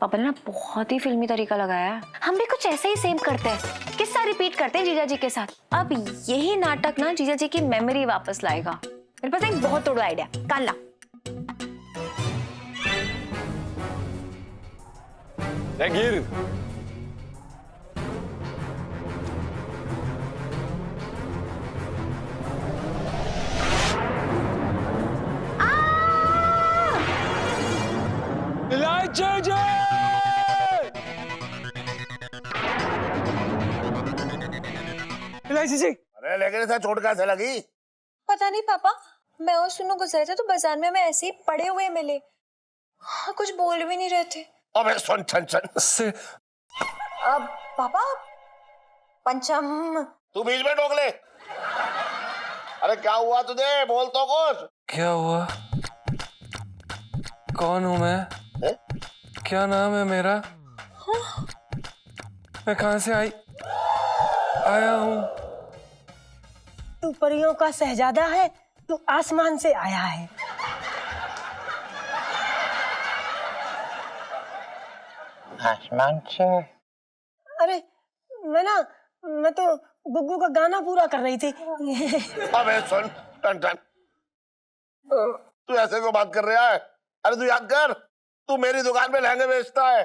पापा ने ना बहुत ही फिल्मी तरीका लगाया है। हम भी कुछ ऐसे ही सेम करते हैं, किस्सा रिपीट करते हैं जीजा जी के साथ। अब यही नाटक ना जीजा जी की मेमोरी वापस लाएगा। मेरे पास एक बहुत तोड़ा आइडिया, कान ला। गिर। अरे लेकिन इसे चोट कैसे लगी? पता नहीं पापा, मैं और सुनो गुजरे थे तो बाजार में हमें ऐसे ही पड़े हुए मिले। हाँ, कुछ बोल भी नहीं रहे थे। अबे सुन छन छन। अब पापा पंचम। तू बीच में टोक ले। अरे क्या हुआ तुझे? बोल तो कुछ। क्या हुआ? कौन हूँ मैं? है? क्या नाम है मेरा? मैं कहां से आया हूँ? तू परियों का शहजादा है, तू आसमान से आया है। आसमान से? अरे मैं तो गुग्गू का गाना पूरा कर रही थी। अबे सुन टन टन, तू ऐसे क्यों बात कर रहा है? अरे तू याद कर, तू मेरी दुकान पे लहंगे बेचता है।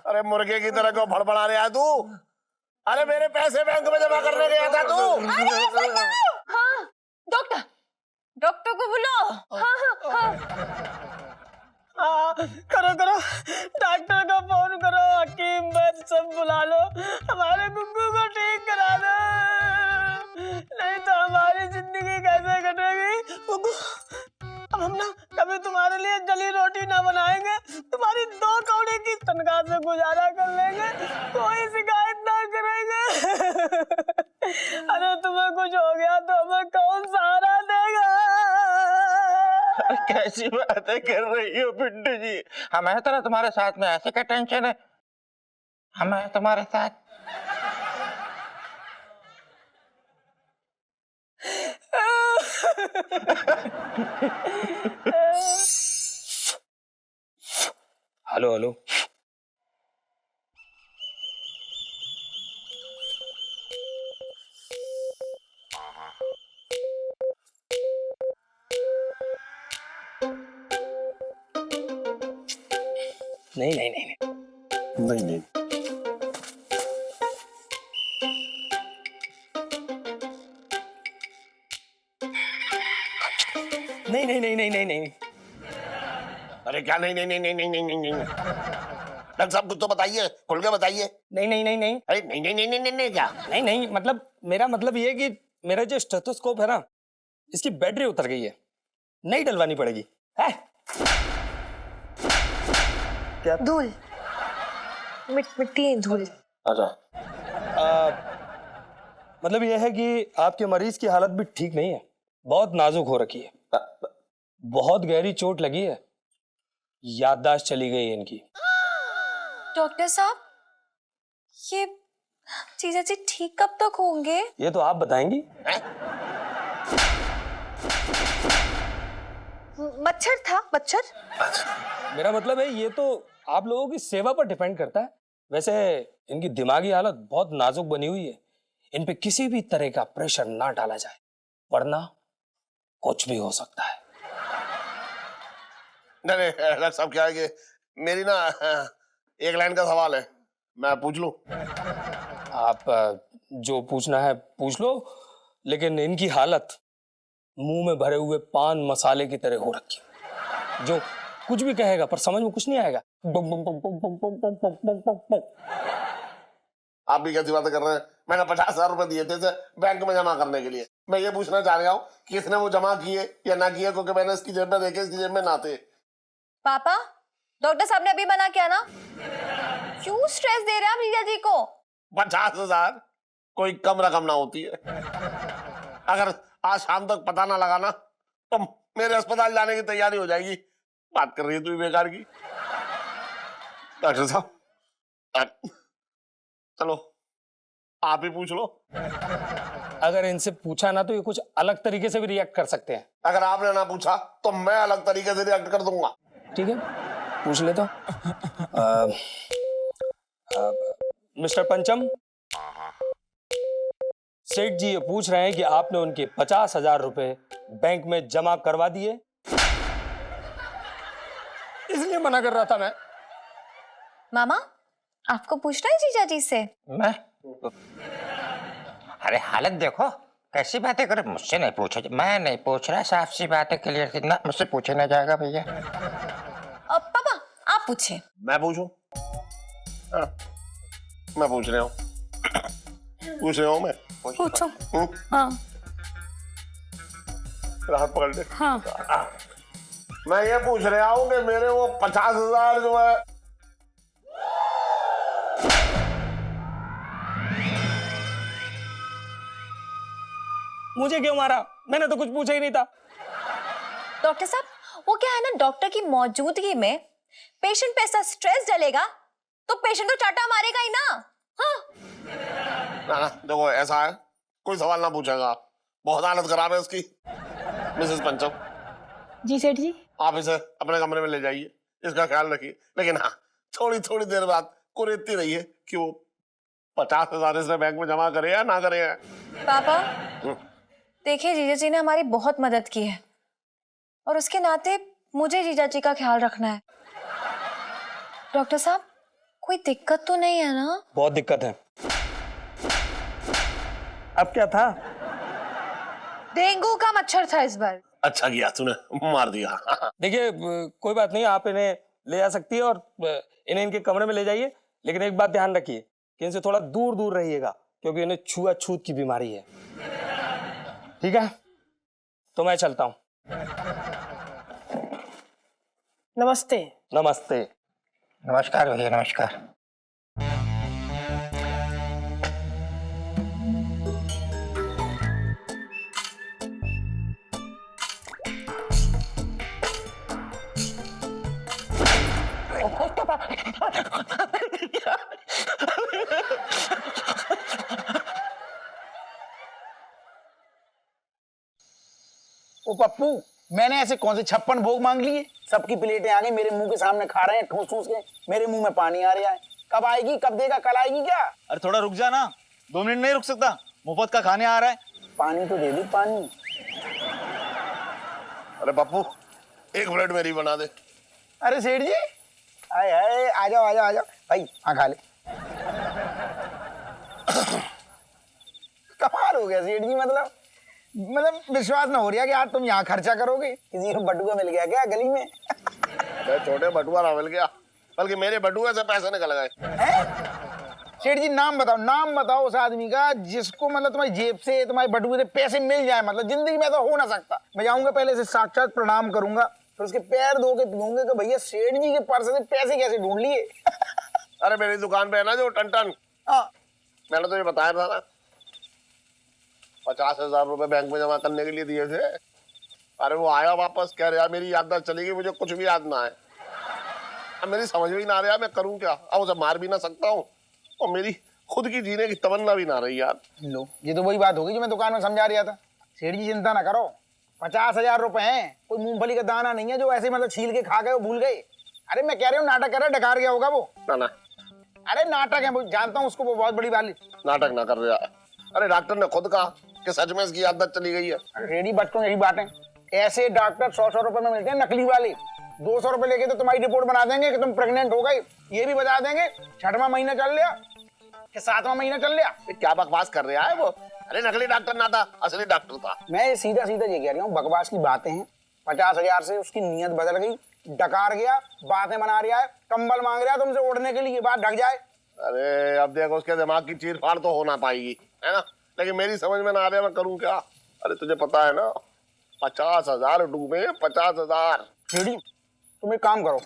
अरे मुर्गे की तरह क्यों फड़फड़ा रहा है तू? अरे मेरे पैसे बैंक में जमा करने गया था तू। हाँ, डॉक्टर, डॉक्टर को बुलाओ। हाँ। करो डॉक्टर को फोन करो, हकीम वैद्य सब बुला लो, हमारे गुग्गू को ठीक करा दो, नहीं तो हमारी जिंदगी कैसे कटेगी। गुग्गू, अब हम ना कभी तुम्हारे लिए जली रोटी ना बनाएंगे, तुम्हारी 2 कौड़ी की तनख्वाह से गुजारा कर लेंगे, कोई शिकायत ना करेंगे। अरे तुम्हें कुछ हो गया तो हमें कौन सहारा देगा? कैसी बातें कर रही हो पिंटू जी? हमें तो ना तुम्हारे साथ में, ऐसे क्या टेंशन है? हमें तुम्हारे साथ। हेलो। नहीं। नहीं। अरे क्या नहीं। डॉक्टर साहब कुछ तो बताइए, खुल के बताइए। नहीं। अरे नहीं क्या? नहीं, मतलब मेरा मतलब ये कि मेरा जो स्टेथोस्कोप है ना, इसकी बैटरी उतर गई है, नई डलवानी पड़ेगी। है? क्या? धूल, मिट्टी धूल। अच्छा। मतलब यह है कि आपके मरीज की हालत भी ठीक नहीं है, बहुत नाजुक हो रखी है, बहुत गहरी चोट लगी है, याददाश्त चली गई है इनकी। डॉक्टर साहब, ये जीजा जी ठीक कब तक होंगे? ये तो आप बताएंगी। मच्छर था, मच्छर। मेरा मतलब है ये तो आप लोगों की सेवा पर डिपेंड करता है। वैसे इनकी दिमागी हालत बहुत नाजुक बनी हुई है, इन पे किसी भी तरह का प्रेशर ना डाला जाए, वरना कुछ भी हो सकता है। नहीं डॉक्टर साहब, क्या है कि मेरी ना एक लाइन का सवाल है, मैं पूछ लूं? आप जो पूछना है पूछ लो, लेकिन इनकी हालत मुंह में भरे हुए पान मसाले की तरह हो रखी है। जो कुछ भी कहेगा पर समझ में कुछ नहीं आएगा। आप भी कैसी बातें कर रहे हैं? मैंने 50,000 रुपए दिए थे बैंक में जमा करने के लिए। मैं ये पूछना चाह रहा हूँ कि इसने वो जमा किए या ना किए, क्योंकि मैंने इसकी जेब में देखे, इसकी जेब में ना थे। पापा, डॉक्टर साहब ने अभी मना किया ना, क्यों स्ट्रेस दे रहे हैं आप जीजा जी को? 50,000 कोई कम रकम ना होती है। अगर आज शाम तक पता ना लगा ना तो मेरे अस्पताल जाने की तैयारी हो जाएगी। बात कर रही है तू बेकार की। डॉक्टर साहब चलो आप ही पूछ लो। अगर इनसे पूछा ना तो ये कुछ अलग तरीके से भी रिएक्ट कर सकते हैं। अगर आपने ना पूछा तो मैं अलग तरीके से रिएक्ट कर दूंगा। ठीक है, पूछ लेता हूं। मिस्टर पंचम, सेठ जी ये पूछ रहे हैं कि आपने उनके 50,000 रुपए बैंक में जमा करवा दिए? इसलिए मना कर रहा था मैं। मामा, आपको पूछना है जीजा जी से? मैं? अरे हालत देखो, कैसी बातें करे, मुझसे नहीं पूछा, मैं नहीं पूछ रहा, साफ सी बात है, क्लियर कितना, मुझसे पूछे ना जाएगा भैया। पापा आप पूछे। मैं पूछूं? हाँ, मैं पूछ रहा हूँ। पूछ रहा हूँ मैं। पूछो। हूँ? हाँ राहत पकड़ ले। हाँ। मैं ये पूछ रहा हूँ कि मेरे वो 50,000 जो है मुझे क्यों मारा? मैंने तो कुछ पूछा ही नहीं था। डॉक्टर साहब, वो क्या है ना, डॉक्टर की मौजूदगी में पेशेंट पे ऐसा स्ट्रेस डलेगा तो पेशेंट तो चाटा मारेगा ही ना। हाँ। ना देखो ऐसा है, कोई सवाल ना पूछेगा, बहुत हालत खराब है उसकी। मिसेस पंचम, जी सेठ जी। आप इसे अपने कमरे में ले जाइए, इसका ख्याल रखिए, लेकिन हाँ थोड़ी थोड़ी देर बाद कुरेदती रहिए कि वो 50,000 इसने बैंक में जमा करे या ना करे। पापा देखिए, जीजा जी ने हमारी बहुत मदद की है और उसके नाते मुझे जीजा जी का ख्याल रखना है। डॉक्टर साहब, कोई दिक्कत तो नहीं है ना? बहुत दिक्कत है। अब क्या था? डेंगू का मच्छर था इस बार। अच्छा किया तूने मार दिया। देखिए कोई बात नहीं, आप इन्हें ले जा सकती है और इन्हें इनके कमरे में ले जाइए, लेकिन एक बात ध्यान रखिए कि इनसे थोड़ा दूर दूर रहिएगा, क्योंकि इन्हें छुआछूत की बीमारी है। ठीक है, तो मैं चलता हूं। नमस्ते। नमस्ते। नमस्कार भैया, नमस्कार। ओ पप्पू, मैंने ऐसे कौन से 56 भोग मांग लिए? सबकी प्लेटें आ गई, मेरे मुंह के सामने खा रहे हैं ठूस ठूस के, मेरे मुंह में पानी आ रहा है। कब आएगी, कब देगा, कल आएगी क्या? अरे थोड़ा रुक जा ना, 2 मिनट नहीं रुक सकता? मुफ्त का खाने आ रहा है। पानी तो दे दी, पानी। अरे पप्पू, 1 प्लेट मेरी बना दे। अरे सेठ जी, आए आए, आ जाओ आ जाओ आ जाओ भाई, हाँ खा ले। कमाल हो गया सेठ जी, मतलब विश्वास ना हो रहा कि आज तुम यहाँ खर्चा करोगे। किसी को बटुआ मिल गया क्या गली में? मैं छोटे बटुआ ना मिल गया, बल्कि मेरे बटुए से पैसे निकल गए। सेठ जी नाम बताओ उस आदमी का जिसको मतलब तुम्हारी जेब से, तुम्हारे बटुए से पैसे मिल जाए। मतलब जिंदगी में तो हो ना सकता। मैं जाऊंगा, पहले से साक्षात प्रणाम करूंगा, फिर उसके पैर धो के पीऊंगे कि भैया सेठ जी के पर्स से पैसे कैसे ढूंढ लिए। अरे मेरी दुकान पे है ना जो टन, हाँ, मैंने तो ये बताया था ना, 50,000 रुपए बैंक में जमा करने के लिए दिए थे। अरे वो आया वापस, कह रहा मेरी याददाश्त चली गई, मुझे कुछ भी याद ना है। अब मेरी समझ में ही ना आ रहा मैं करूं क्या। अब उसे मार भी ना सकता हूँ और मेरी खुद की जीने की तमन्ना भी ना रही यार। लो ये तो वही बात होगी जो मैं दुकान में समझा रहा था। सेठ जी चिंता ना करो, 50,000 रुपए हैं, कोई मूंगफली का दाना नहीं है जो ऐसे मतलब छील के खा गए वो भूल गए। अरे मैं कह रहा हूँ नाटक कर रहा है, डकार गया होगा वो। ना अरे नाटक है, वो जानता हूँ उसको, वो बहुत बड़ी वाली नाटक ना कर रहा है। अरे डॉक्टर ने खुद कहा कि सच में इसकी याददाश्त चली गई है। रेडी बच्चों यही बातें, ऐसे डॉक्टर 100 रुपए में मिलते हैं, नकली वाले 200 रुपए लेके तो तुम्हारी रिपोर्ट बना देंगे कि तुम प्रेग्नेंट हो गई। ये भी बता देंगे 6वां महीना चल लिया कि 7वां महीना चल लिया। क्या बकवास कर रहा है वो। अरे नकली डॉक्टर ना था, असली डॉक्टर था। मैं सीधा ये कह रहा हूँ, बकवास की बातें हैं। 50,000 से उसकी नीयत बदल गई, डकार गया, बातें बना रहा है, कंबल मांग रहा है तुमसे ओढ़ने के लिए, बात ढक जाए। अरे अब देखो उसके दिमाग की चीर फाड़ तो हो ना पाएगी, है ना, लेकिन मेरी समझ में ना आ रहा मैं करूं क्या। अरे तुझे पता है ना 50,000 डूबे, 50,000। रेडी, तुम एक काम करो,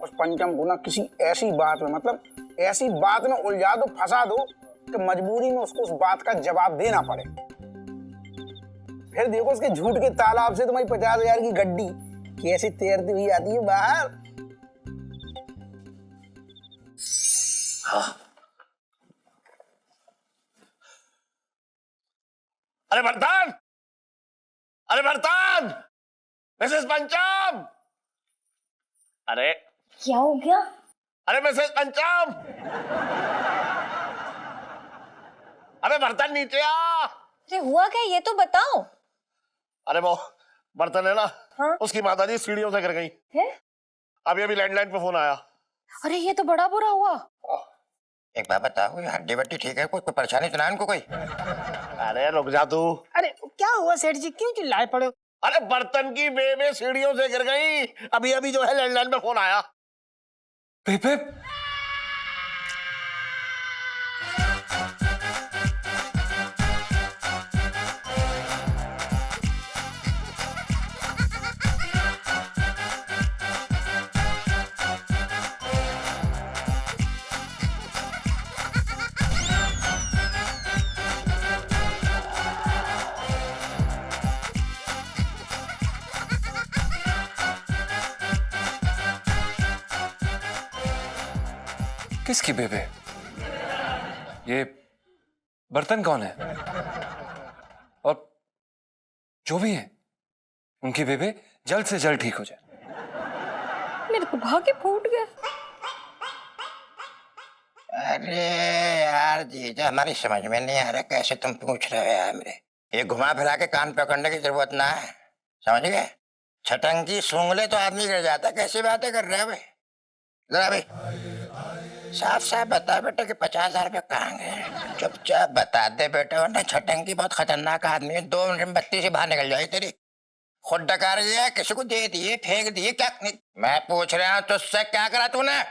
उस पंचम को ना किसी ऐसी बात में, मतलब ऐसी बात में उलझा दो, फंसा दो कि मजबूरी में उसको उस बात का जवाब देना पड़े। फिर देखो उसके झूठ के तालाब से तुम्हारी 50,000 की गड्डी कैसे तैरती हुई आती है बाहर। हाँ। अरे बर्तन, अरे बर्तन, मिसेस पंचम। अरे क्या हो गया? अरे मिसेस पंचम, अरे बर्तन नीचे आ। अरे हुआ क्या, ये तो बताओ। अरे वो बर्तन है ना, हाँ? उसकी माताजी सीढ़ियों से गिर गई। है? अभी अभी लैंडलाइन पे फोन आया। अरे ये तो बड़ा बुरा हुआ। एक बात बताओ, कोई हड्डी वड्डी ठीक है? कोई परेशानी तो ना इनको कोई? अरे रुक जा तू। अरे क्या हुआ सेठ जी, क्यों चिल्लाए पड़े हो? अरे बर्तन की बेबे सीढ़ियों से गिर गई। अभी अभी जो है लैंडलाइन पे फोन आया। बेबे, किसकी बेबे? ये बर्तन कौन है? और जो भी है उनकी बेबे जल्द से जल्द ठीक हो जाए। मेरे तो भाग्य फूट गया। अरे यार जीजा, हमारी समझ में नहीं आ रहा कैसे तुम पूछ रहे हो यार मेरे। ये घुमा फिरा के कान पकड़ने की जरूरत ना है, समझ गए? छटंकी सूंघले तो आदमी गिर जाता। कैसी बातें कर रहे हो भाई? जरा भाई साफ साफ बता बेटा कि 50,000 रुपये कहाँ गए। चुपचाप बता दे बेटा, वरना छटंकी बहुत खतरनाक आदमी है। 2 मिनट में बत्ती से बाहर निकल जाए तेरी। खुद डका रही है, किसी को दे दिए, फेंक दिए, क्या नहीं? मैं पूछ रहा हूँ तुझसे, क्या करा तूने?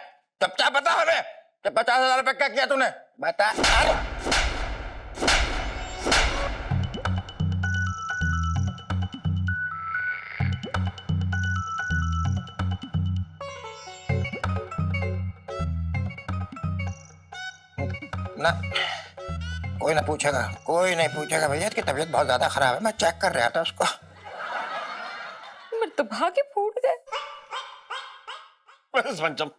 चुपचाप बता हमें कि 50,000 रुपये क्या किया तूने, बता। अरे ना, कोई ना पूछेगा, कोई नहीं पूछेगा भैया। इसकी तबीयत बहुत ज्यादा खराब है, मैं चेक कर रहा था उसको। मेरे तो भाग्य फूट गए। मिसेस पंचम,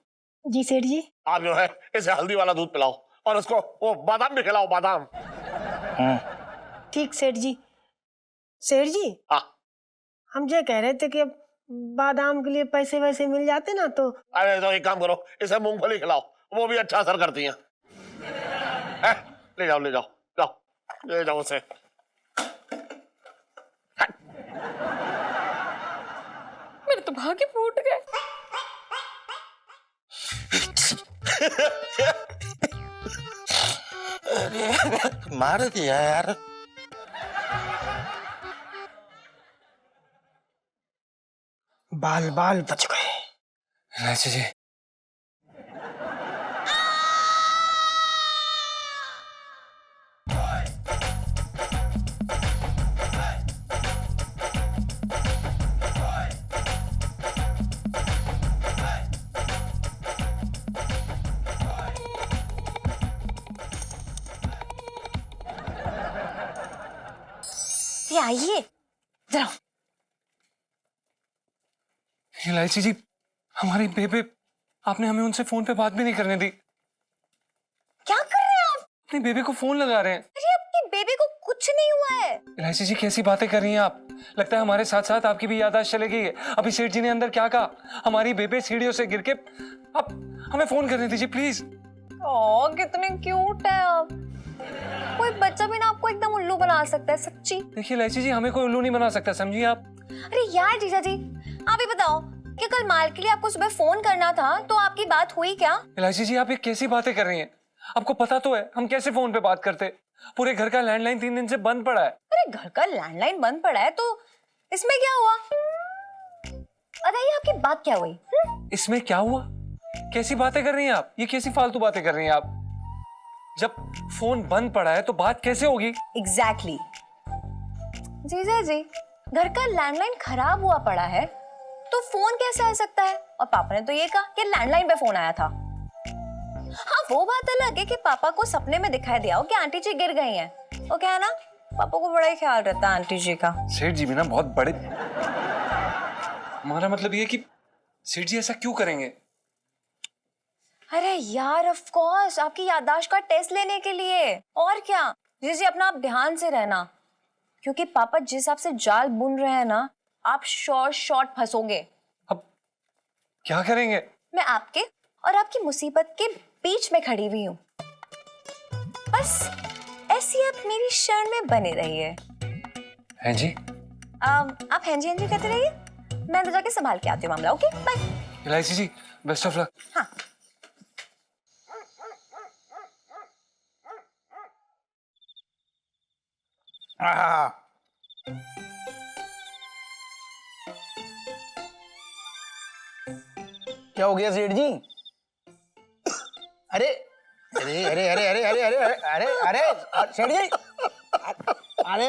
जी सेठ जी। आप जो है इसे हल्दी वाला दूध पिलाओ और उसको वो बादाम भी खिलाओ, बादाम। ठीक सेठ जी। सेठ जी, हाँ। हम जो कह रहे थे कि अब बादाम के लिए पैसे वैसे मिल जाते ना तो। अरे तो एक काम करो, इसे मूंगफली खिलाओ, वो भी अच्छा असर करती हैं। ले जाओ ले जाओ, जाओ ले जाओ उसे। मेरे तो भाग्य फूट गए। अरे मार दिया यार। बाल बाल बच गए। राजा जी, ये आइए जरा। इलायची जी, हमारी बेबे, आपने हमें उनसे फोन पे बात भी नहीं करने दी। क्या कर रहे हैं आप? अपनी बेबे को फोन लगा रहे हैं। अरे आपकी बेबी को कुछ नहीं हुआ है। इलायची जी, कैसी बातें कर रही हैं आप? लगता है हमारे साथ साथ आपकी भी याददाश्त चली गई है। अभी सेठ जी ने अंदर क्या कहा? हमारी बेबे सीढ़ियों से गिर के। आप हमें फोन करने दीजिए प्लीज। ओह कितने क्यूट है आप। कोई बच्चा भी ना आपको एकदम उल्लू बना सकता है, सच्ची। देखिए इलायची जी, हमें कोई उल्लू नहीं बना सकता, समझिए आप। अरे यार जीजा जी, आप ही बताओ कि कल माल के लिए आपको सुबह फोन करना था तो आपकी बात हुई क्या? इलायची जी, आप ये कैसी बातें कर रही हैं? आपको पता तो है हम कैसे फोन पे बात करते। पूरे घर का लैंडलाइन 3 दिन से बंद पड़ा है। अरे घर का लैंडलाइन बंद पड़ा है तो इसमें क्या हुआ? अरे ये आपकी बात क्या हुई? इसमें क्या हुआ? कैसी बातें कर रही हैं आप? ये कैसी फालतू बातें कर रही हैं आप? जब फोन बंद पड़ा है तो बात कैसे होगी? एग्जैक्टली जीजा जी, घर का लैंडलाइन खराब हुआ पड़ा है तो फोन कैसे आ सकता है? और पापा ने तो ये कहा कि लैंडलाइन पे फोन आया था। हाँ वो बात अलग है कि पापा को सपने में दिखाई दिया हो कि आंटी जी गिर गई हैं। तो क्या है ना, पापा को बड़ा ही ख्याल रहता है आंटी जी का। सेठ जी भी ना बहुत बड़े। हमारा मतलब ये कि सेठ जी ऐसा क्यों करेंगे? अरे यार ऑफ कोर्स आपकी याददाश्त का टेस्ट लेने के लिए, और क्या। जी जी अपना आप ध्यान से रहना। क्योंकि पापा जिस हिसाब से जाल बुन रहे हैं ना, आप शॉर्ट फंसोगे। अब क्या करेंगे? मैं आपके और आपकी मुसीबत के बीच में खड़ी हुई हूँ। बस ऐसी आप मेरी शरण में बने रहिए। हैं जी? आप हैं जी कहते रहिए, मैं तो जाके संभाल के आती हूँ मामला। Okay bye. इलायची जी, बेस्ट ऑफ लक। हाँ। क्या हो गया सेठ जी? अरे अरे अरे अरे अरे अरे अरे अरे अरे अरे सेठ जी, अरे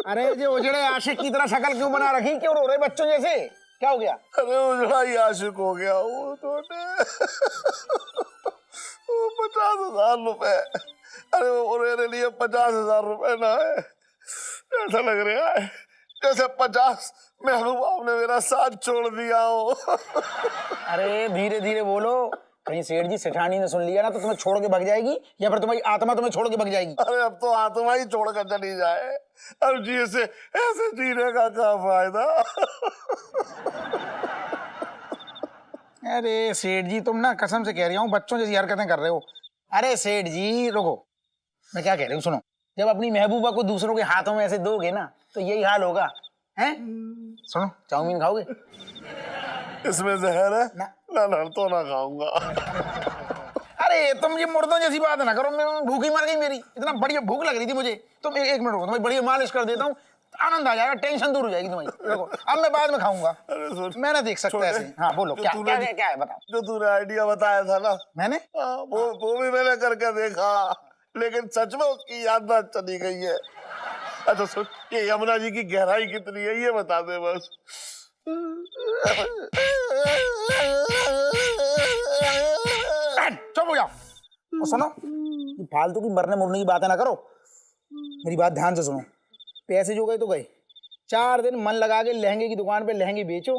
अरे जो उजड़े आशिक की तरह शक्ल क्यों बना रखी, क्यों रो रहे बच्चों जैसे? क्या हो गया? अरे उजड़ा ही आशिक हो गया वो तो वो 50,000 रुपए। अरे वो मेरे लिए 50,000 रुपए ना है, ऐसा लग रहा है जैसे 50 महबूबाओं ने मेरा साथ छोड़ दिया हो। अरे धीरे धीरे बोलो, कहीं सेठ जी सेठानी ने सुन लिया ना तो तुम्हें छोड़ के भाग जाएगी, या फिर तुम्हारी आत्मा तुम्हें छोड़ के भाग जाएगी। अरे अब तो आत्मा ही छोड़ कर चली जाए, अब जी से ऐसे जीने का क्या फायदा। अरे सेठ जी, तुम ना कसम से कह रही हूँ बच्चों जैसी हरकतें कर रहे हो। अरे सेठ जी रुको, मैं क्या कह रही हूँ सुनो, जब अपनी महबूबा को दूसरों के हाथों में ऐसे दोगे ना तो यही हाल होगा, हैं? सुनो, चाउमीन खाओगे? इसमें जहर है ना। ना तो ना खाऊंगा। अरे तुम ये मुर्दों जैसी बात ना करो, मैं भूखी मर गई, मेरी इतना बढ़िया भूख लग रही थी मुझे। तुम एक मिनट रुको, तुम्हें बढ़िया मालिश कर देता हूँ, आनंद आ जाएगा, टेंशन दूर हो जाएगी तुम्हारी। देखो अब मैं बाद में खाऊंगा, अरे सुन, मैं ना देख सकता ऐसे। हाँ बोलो, क्या क्या क्या क्या है बताओ। जो तूने आइडिया बताया था ना, मैंने वो भी मैंने करके देखा, लेकिन सच में उसकी याददाश्त चली गई है। अच्छा सुन, ये यमुना जी की गहराई कितनी है ये बता दे बस। चुप हो जाओ और सुनो, ये फालतू की मरने मुरने की बातें ना करो, मेरी बात ध्यान से सुनो। पैसे जो गए तो गए, 4 दिन मन लगा के लहंगे की दुकान पे लहंगे बेचो,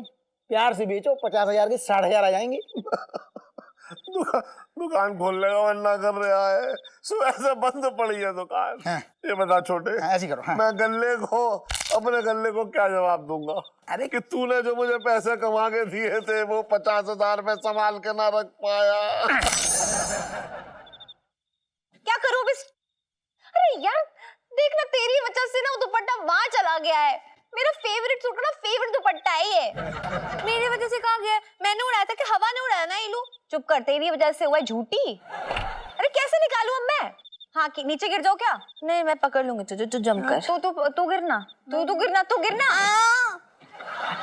प्यार से बेचो, 50,000 के 60,000 आ जाएंगे। दुकान खोलने का मन ना कर रहा है, सुबह से बंद पड़ी है दुकान। हाँ। ये बता छोटे, ऐसे करो। हाँ। मैं अपने गल्ले को क्या जवाब दूंगा? अरे कि तूने जो मुझे पैसे कमा के दिए थे वो 50,000 में संभाल के ना रख पाया। क्या करूं बस? अरे यार देख ना, तेरी वजह से ना वो दुपट्टा वहां चला गया है। मेरा फेवरेट सूट का फेवरेट दुपट्टा है ये, मेरी वजह से कहाँ गया? मैंने उड़ाया था कि हवा ने उड़ाया ना? ये लो चुप कर, तेरी वजह से हुआ है झूठी। अरे कैसे निकालूं अब मैं? हाँ कि नीचे गिर जाओ क्या? नहीं मैं पकड़ लूंगी तुझे, तू जमकर। तू गिरना, तू गिरना।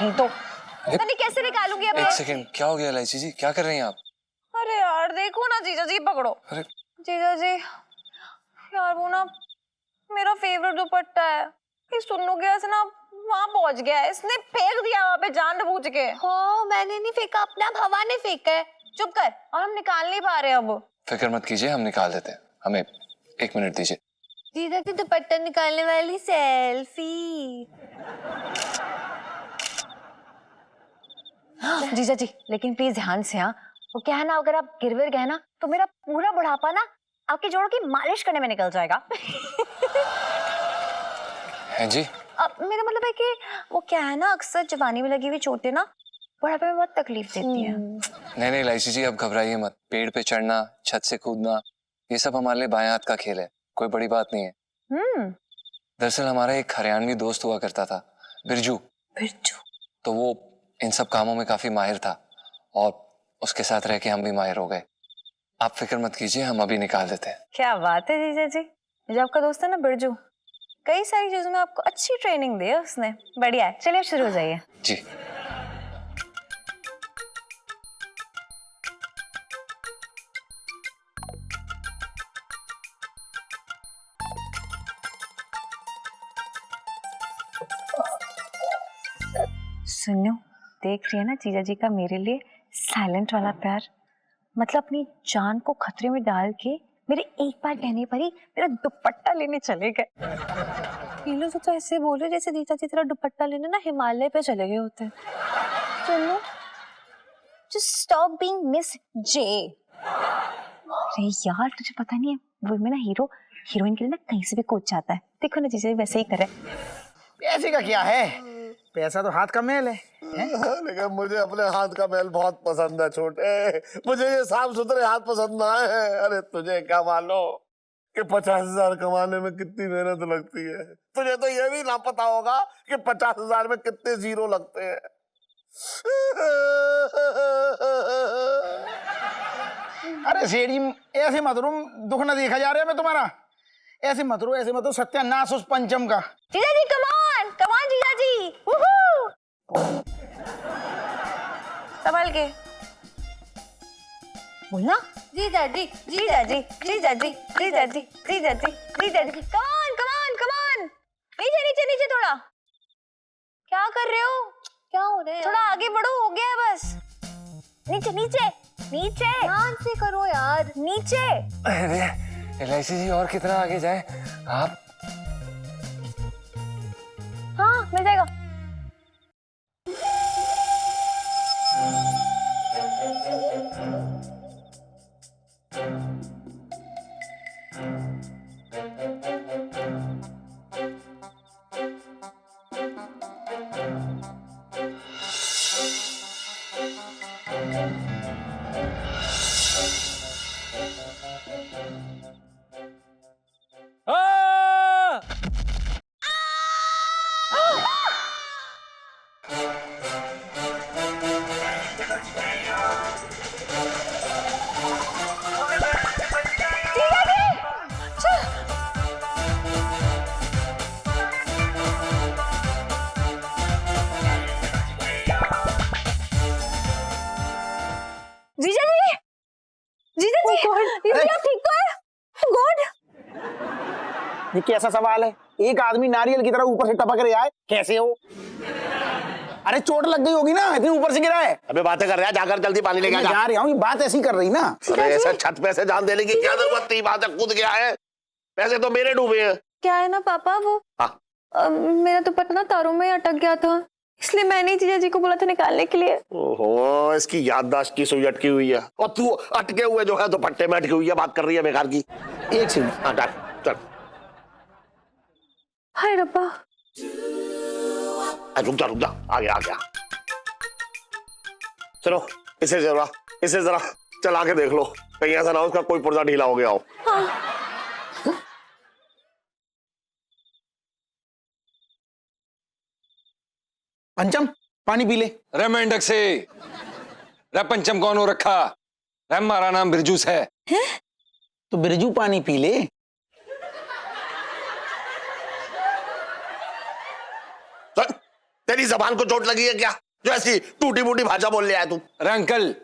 नहीं तो अरे कैसे निकालूंगी अब? एक सेकंड, क्या हो गया इलायची जी, क्या कर रही हैं आप? अरे यार देखो ना जीजा जी, पकड़ो। अरे जीजा जी यार वो ना मेरा फेवरेट दुपट्टा है, ये सुन्नू के ऐसे ना वहां पहुंच गया है, इसने फेंक दिया वहां पे जानबूझ के। हाँ मैंने नहीं फेंका, अपना हवा ने फेंका है। चुप कर, और हम निकाल नहीं पा रहे अब। फिक्र मत कीजिए, हम निकाल देते हैं, हमें 1 मिनट दीजिए। जीजा की दुपट्टा निकालने वाली सेल्फी। जीजा जी लेकिन प्लीज ध्यान से। हाँ वो क्या है ना, अगर आप गिरविर गए ना तो मेरा पूरा बुढ़ापा ना आपके जोड़ों की मालिश करने में निकल जाएगा। हैं जी? अब मेरा मतलब है कि वो क्या है ना, अक्सर जवानी में लगी हुई चोटें ना बुढ़ापे में बहुत तकलीफ देती हैं। नहीं इलायची जी, अब घबराइए मत। पेड़ पे चढ़ना, छत से कूदना, ये सब हमारे लिए बाएं हाथ का खेल है, कोई बड़ी बात नहीं है। दरअसल हमारा एक हरियाणवी दोस्त हुआ करता था, बिरजू। तो वो इन सब कामों में काफी माहिर था और उसके साथ रह के हम भी माहिर हो गए। आप फिक्र मत कीजिए, हम अभी निकाल देते हैं। क्या बात है जीजा जी, जो आपका दोस्त है ना बिरजू, कई सारी चीजों में आपको अच्छी ट्रेनिंग दी है उसने। बढ़िया है, चलिए अब शुरू हो जाइए। जी सुनो, देख रही है ना जीजा जी का मेरे लिए साइलेंट वाला प्यार, मतलब अपनी जान को खतरे में डाल के मेरे एक बार कहने पर ही मेरा दुपट्टा लेने चले गए। ये लोग तो ऐसे बोल रहे जैसे जीजा जी तेरा दुपट्टा लेने ना हिमालय पे चले गए होते हैं। सुनो, just stop being Miss J। अरे यार तुझे पता नहीं है, वो मेरा हीरो हीरोइन के लिए ना कहीं से भी कूद जाता है। देखो ना जीजा जी वैसे ही करे। पैसे का क्या है, पैसा तो हाथ का मेल है। लेकिन मुझे अपने हाथ का मैल बहुत पसंद है छोटे, मुझे ये साफ सुथरे हाथ पसंद ना है। अरे तुझे क्या मालूम कि 50,000 कमाने में कितनी मेहनत लगती है। तुझे तो ये भी ना पता होगा कि 50,000 में कितने जीरो लगते हैं। अरे सेठ जी ऐसे मत रो, दुख ना देखा जा रहा है मैं तुम्हारा। ऐसे मत रो, ऐसे मत रो, सत्यानाश उस पंचम का। जीजा जी कमान कमान जीजा जी, वूहू। संभाल के बोलना। जीजा जी जीजा जी जीजा जी जीजा जी जीजा जी जीजा जी, कमान कमान कमान, नीचे नीचे नीचे थोड़ा। क्या कर रहे हो, क्या हो रहा है? थोड़ा आगे बढ़ो, हो गया है बस। नीचे नीचे नीचे, ध्यान से करो यार, नीचे। अरे एलआईसी जी और कितना आगे जाए आप? हाँ मिल जाएगा। जीजा जी जीजा जी, जीजा जी ठीक तो है? गॉड, ये कैसा सवाल है? एक आदमी नारियल की तरह ऊपर से टपक रहा है, कैसे हो? अरे चोट लग गई होगी ना, इतनी ऊपर से गिरा है। अबे बातें कर रहा है, जाकर जल्दी पानी लेके आ। जा रहा हूँ, ये बात ऐसी कर रही ना। अरे ऐसे छत पे से जान देने की क्या जरूरत थी? बात कूद गया है, पैसे तो मेरे डूबे हैं। क्या है ना पापा, वो हाँ। मेरा तो पता ना तारों में अटक गया था, इसलिए मैंने जीजा जी को बोला था निकालने के लिए। ओहो, इसकी याददाश्त की सुई अटकी हुई है, और तू अटके हुए जो है दुपट्टे में अटकी हुई है, बात कर रही है बेकार की। एक सेकंड। हाँ चल चल, हाय रब्बा, रुक जा, आ गया। चलो इसे जरा चला के देख लो, कहीं ऐसा ना हो उसका कोई पुर्जा ढीला हो गया हो। पंचम पानी पी ले। रे मेंढक से, रे पंचम कौन हो रखा? रे हमारा नाम बिरजूस है। तो बिरजू पानी पी ले। तेरी जबान को चोट लगी है क्या, जो ऐसी टूटी फूटी भाषा बोल ले आया तू? रे अंकल,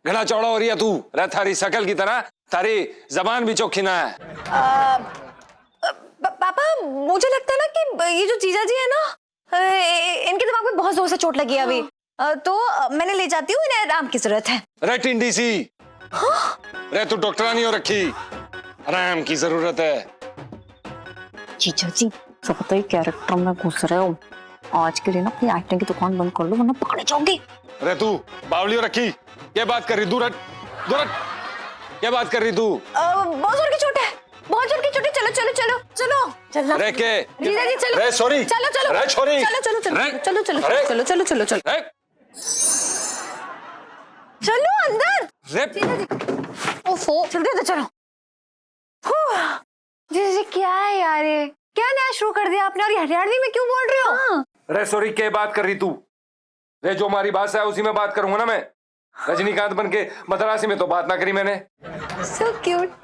घना चौड़ा हो रही है तू। रे थारी शकल की तरह थारी जबान भी चौखी ना है। पापा मुझे लगता है ना कि ये जो जीजा जी है ना, इनके दिमाग में बहुत जोर से चोट लगी है अभी। तो मैंने ले जाती हूँ, इन्हें आराम की जरूरत है। रे टिंडी सी, रे तू डॉक्टरानी हो रखी, आराम की जरूरत है। जीजा जी सब तो कैरेक्टर में घुस रहे हो, आज के लिए ना अपनी एक्टिंग की दुकान बंद कर लो वरना पकड़े जाओगे। रे तू बावली हो रखी, क्या बात कर रही? दूर हट, दूर हट, क्या बात कर रही तू? बहुत जोर की चोट है, बहुत जोर की चोट है। चलो चलो चलो चलो चलो रे के जीजा जी चलो। रे सॉरी, चलो चलो रे छोरी, चलो चलो चलो रे, चलो चलो अरे, चलो चलो चलो चलो रे, चलो अंदर। रे जीजा जी ओफो, जल्दी तो चलो। जीजा जी क्या है यार, ये क्या नया शुरू कर दिया आपने, और ये हरियाणवी में क्यों बोल रहे हो? रे सॉरी, क्या बात कर रही तू? रे जो हमारी भाषा है उसी में बात करूंगा ना मैं। रजनीकांत बन के मद्रासी में तो बात ना करी मैंने। So cute.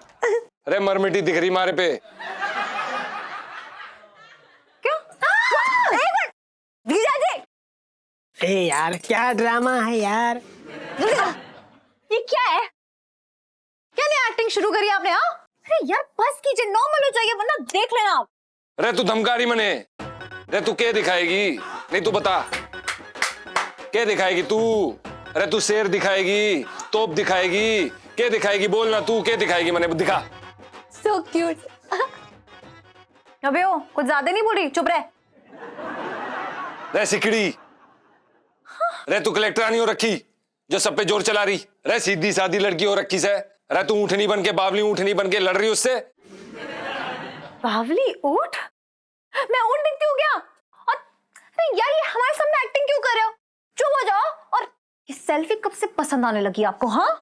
रे मरमिटी दिख रही मारे पे। क्यों? एक मिनट जीजा जी, ए यार क्या ड्रामा है यार। ये क्या है, क्या नया एक्टिंग शुरू करी आपने? हाँ अरे यार बस कीजिए, नॉर्मल हो जाइए वरना देख लेना आप। रे तू धमकारी मने, रे तू क्या दिखाएगी? नहीं तू बता क्या दिखाएगी तू? अरे तू शेर दिखाएगी, तोप दिखाएगी, क्या दिखाएगी? बोलना तू क्या दिखाएगी, मैंने दिखा। So cute. अबे ओ कुछ ज्यादा नहीं बोल रही, चुप रह। रे सिकड़ी, रे तू कलेक्टर नहीं हो रखी जो सब पे जोर चला रही? रे सीधी सादी लड़की हो रखी से, रे तू ऊँटनी बन के, बावली ऊँटनी बन के लड़ रही उससे? बावली ऊँट? मैं ऊँट दिखती हूँ क्या? और अरे यार, ये हमारे सामने एक्टिंग क्यों कर रहे हो? चुप हो जाओ। और ये सेल्फी कब से पसंद आने लगी आपको? हाँ,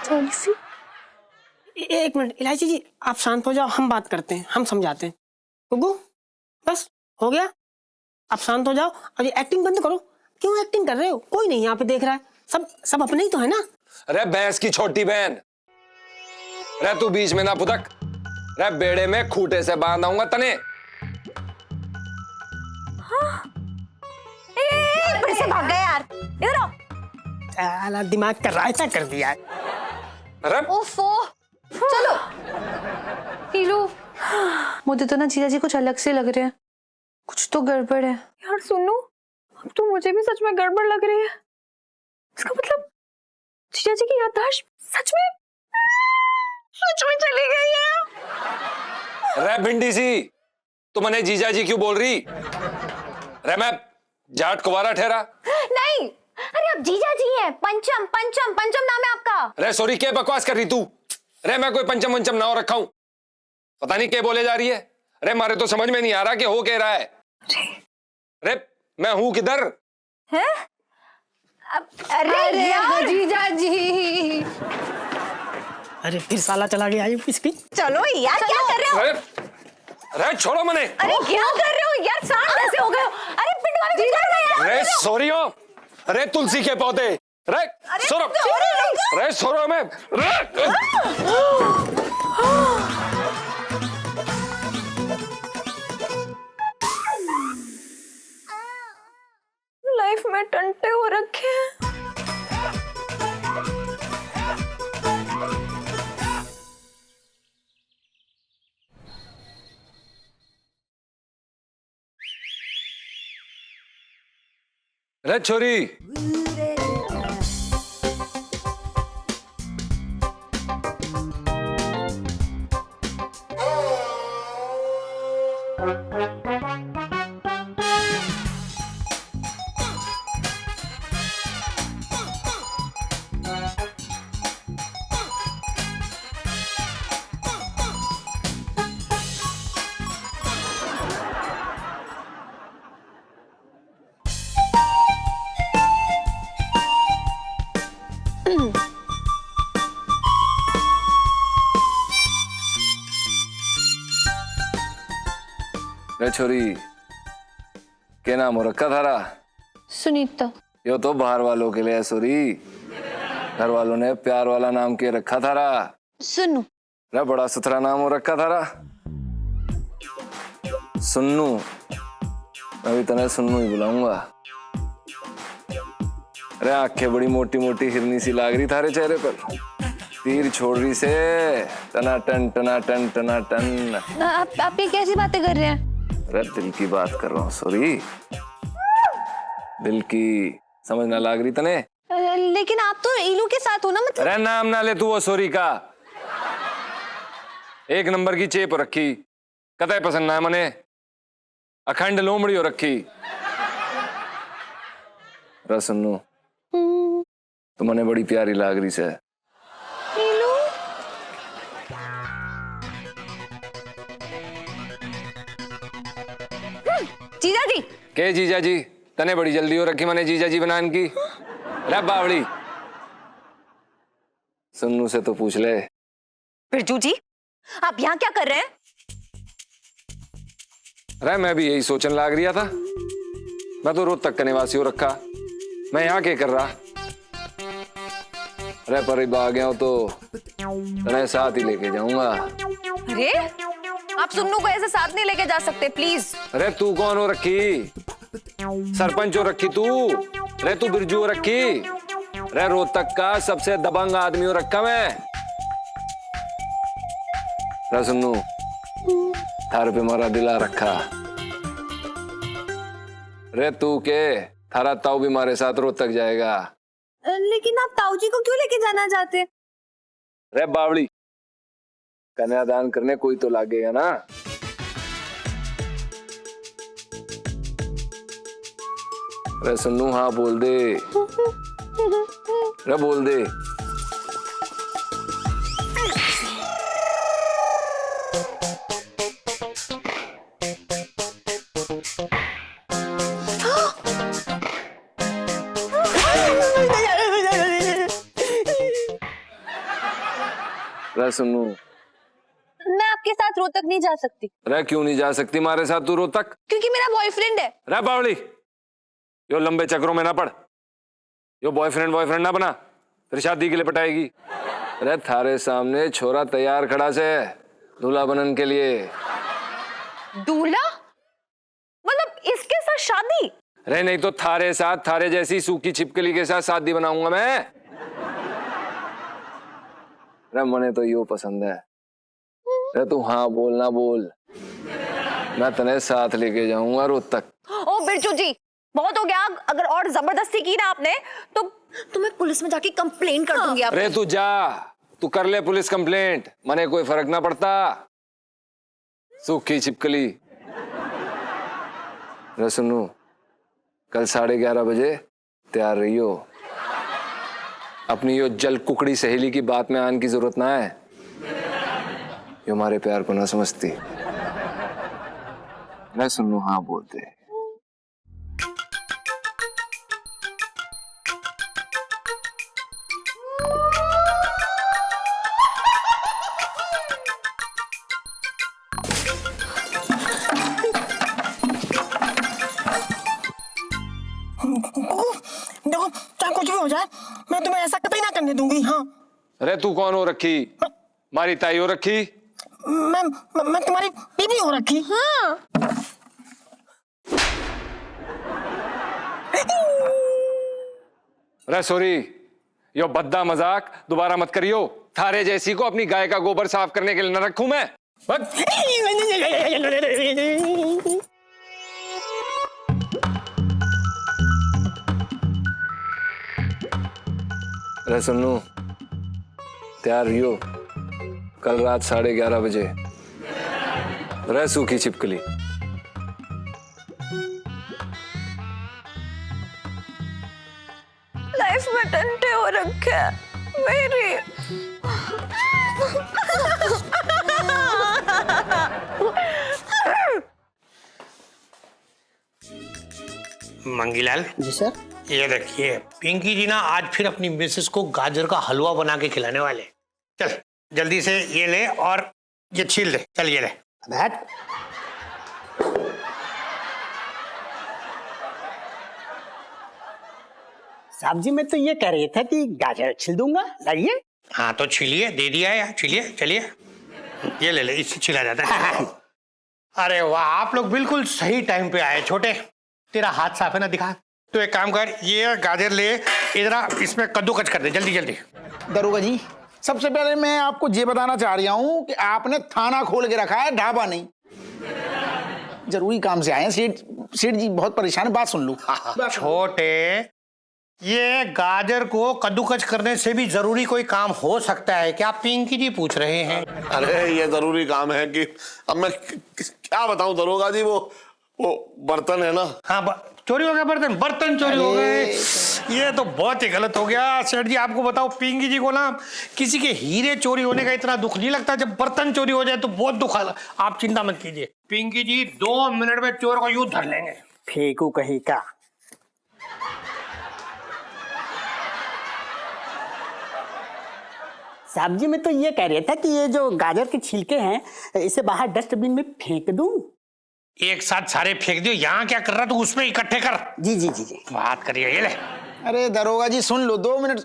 सेल्फी? एक मिनट इलायची जी, आप शांत हो जाओ, हम बात करते हैं, हम समझाते हैं। गुग्गू, बस हो गया, आप शांत हो जाओ और ये एक्टिंग बंद करो। क्यों एक्टिंग कर रहे हो? कोई नहीं यहाँ पे देख रहा है, सब अपने ही तो है ना। अरे भैंस की छोटी बहन, रे तू बीच में ना फुदक। रे बेड़े में खूंटे से बांध आऊंगा तने। फिर से भाग गए यार, इधर आओ। साला दिमाग का रायता कर दिया है। अरे ओफो, चलो। हीलू, मुझे तो ना जीजा जी कुछ अलग से लग रहे हैं। कुछ तो गड़बड़ है यार। सुनो, अब तो मुझे भी सच में गड़बड़ लग रही है। इसका मतलब जीजा जी की याददाश्त सच में चली गई है। रे भिंडी सी, तू मने जीजा जी क्यों बोल रही? रे मैं जाट कुवारा ठहरा? नहीं, अरे आप जीजा जी हैं। पंचम पंचम पंचम नाम है आपका। रे सॉरी, क्या बकवास कर रही तू? रे मैं कोई पंचम पंचम नाव रखा हूं? पता नहीं क्या बोले जा रही है। रे मारे तो समझ में नहीं आ रहा कि हो क्या रहा है। रे मैं हूं किधर? है? अरे यार जीजा जी, अरे फिर साला चला गया ये इसकी। चलो यार, क्या कर रहे हो? अरे छोड़ो मने। अरे क्या कर रहे हो यार? सांड कैसे हो गए हो? अरे पिटवा रहे हो यार। रे सॉरी हो। रे तुलसी के पौधे। रे सोरो। रे सोरो में। लाइफ में टंटे हो रखे हैं। रे छोरी, रे छोरी, क्या नाम हो रखा थारा? सुनीता। यो तो बाहर वालों के लिए है सोरी। घर वालों ने प्यार वाला नाम के रखा थारा। सुन्नू। रे बड़ा सुथरा नाम हो रखा थारा। सुन्नू। मैं भी तने सुन्नू ही बुलाऊंगा। अरे आंखें बड़ी मोटी मोटी हिरनी सी लाग रही थारे चेहरे पर। तीर छोड़ रही से टना टन टना टन टना टन। आप ये कैसी बातें कर रहे हैं? अरे दिल की बात कर रहा हूँ सॉरी। दिल की समझ ना लाग रही तने। लेकिन आप तो इलू के साथ हो ना, मतलब। अरे नाम ना ले तू वो सॉरी का। एक नंबर की चेप रखी, कतई पसंद ना है मने। अखंड लोमड़ी हो रखी। सुन्नू, तू मने बड़ी प्यारी लाग रही से। जीजा जी। के जीजा जी? तने बड़ी जल्दी हो रखी मने जीजा जी बनान की। रे बावड़ी, सुन्नू से तो पूछ ले। बिरजू जी, आप यहाँ क्या कर रहे हैं? अरे मैं भी यही सोचने लाग रिया था। मैं तो रोहतक का निवासी हो रखा, मैं यहाँ क्या कर रहा। अरे पर आ गया हूं तो तने साथ ही लेके जाऊंगा। अरे आप सुन्नू को ऐसे साथ नहीं लेके जा सकते, प्लीज। अरे तू कौन हो रखी? सरपंच हो रखी तू? अरे तू बिरजू हो रखी? अरे रोहतक का सबसे दबंग आदमी हो रखा मैं। अरे सुन्नू, थारे पे मारा दिला रखा। अरे तू के थारा ताऊ भी हमारे साथ रोहतक जाएगा। लेकिन आप ताऊ जी को क्यों लेके जाना चाहते? अरे बावड़ी, कन्यादान करने कोई तो लागेगा ना। अरे सुन्नू, हाँ बोल दे। अरे बोल दे। रह सुनू, मैं आपके साथ रोहतक नहीं जा सकती। रह क्यों नहीं जा सकती हमारे साथ तू रोहतक? क्योंकि मेरा बॉयफ्रेंड है। रह बावली, यो लंबे चक्रों में ना पड़, यो बॉयफ्रेंड ना बना, फिर शादी के लिए पटाएगी। अरे थारे सामने छोरा तैयार खड़ा से दूल्हा बनन के लिए। दूल्हा? मतलब इसके साथ शादी? अरे नहीं तो थारे साथ, थारे जैसी सूखी छिपकली के साथ शादी बनाऊंगा मैं। अरे मने तो यो पसंद है। अरे तू हाँ बोल ना बोल, मैं तने साथ लेके जाऊंगा रोहतक। ओ बिरजू जी, बहुत हो गया। अगर और जबरदस्ती की ना आपने तो मैं पुलिस में जाके कंप्लेन कर दूंगी आप। अरे तू जा, तू कर ले पुलिस कंप्लेंट, मने कोई फर्क ना पड़ता। सूखी छिपकली। अरे सुनो, कल 11:30 बजे तैयार रहियो। अपनी यो जल कुकड़ी सहेली की बात में आने की जरूरत ना है, ये हमारे प्यार को ना समझती। मैं सुनो हाँ बोलते। देखो चाहे कुछ भी हो जाए, मैं तुम्हें ऐसा कतई ना करने दूंगी। हाँ, अरे तू कौन हो रखी? मारी ताई हो रखी? मैं तुम्हारी बीवी हो रखी। हाँ। अरे सॉरी, यो भद्दा मजाक दोबारा मत करियो। थारे जैसी को अपनी गाय का गोबर साफ करने के लिए न रखूं मैं। अरे सुनो, तैयार रहियो, कल रात 11:30 बजे। रह सूखी छिपकली। लाइफ में टंटे हो रखे हैं मेरी। मंगीलाल जी सर। ये देखिए, पिंकी जी ना आज फिर अपनी मिसेस को गाजर का हलवा बना के खिलाने वाले। चल जल्दी से ये ले और ये छील दे। चल ये ले। बैठ। साहब जी मैं तो ये कह रही था कि गाजर छिल दूंगा, लाइए। हाँ तो छीलिए, दे दिया है यार, छीलिए। चलिए ये ले ले, इससे छिला जाता है। अरे वाह, आप लोग बिल्कुल सही टाइम पे आए। छोटे, तेरा हाथ साफ है ना, दिखा। तो एक काम कर, ये गाजर ले, इधर इसमें कद्दूकस कर दे जल्दी जल्दी। दरोगा जी, सबसे पहले मैं आपको ये बताना चाह रहा हूँ कि आपने थाना खोल के रखा है, ढाबा नहीं। जरूरी काम से आए हैं। सेठ जी बहुत परेशान है, बात सुन लो। छोटे, ये गाजर को कद्दूकस करने से भी जरूरी कोई काम हो सकता है क्या? पिंकी जी पूछ रहे हैं। अरे ये जरूरी काम है कि अब मैं क्या बताऊं दरोगा जी, वो बर्तन है ना। हाँ, चोरी हो गया बर्तन, बर्तन चोरी हो गए। ये तो बहुत ही गलत हो गया। सेठ जी आपको बताओ, पिंकी जी को ना किसी के हीरे चोरी होने का इतना दुख नहीं लगता, जब बर्तन चोरी हो जाए तो बहुत दुख। आप चिंता मत कीजिए, पिंकी जी 2 मिनट में चोर को यूं धर लेंगे। फेंकू कहीं का। साहब जी मैं तो ये कह रहा था कि ये जो गाजर के छिलके हैं, इसे बाहर डस्टबिन में फेंक दूं? एक साथ सारे फेंक दियो। यहाँ क्या कर रहा तू, उसमें इकट्ठे कर। जी जी जी जी। बात करिए, ये ले। अरे दरोगा जी सुन लो, 2 मिनट।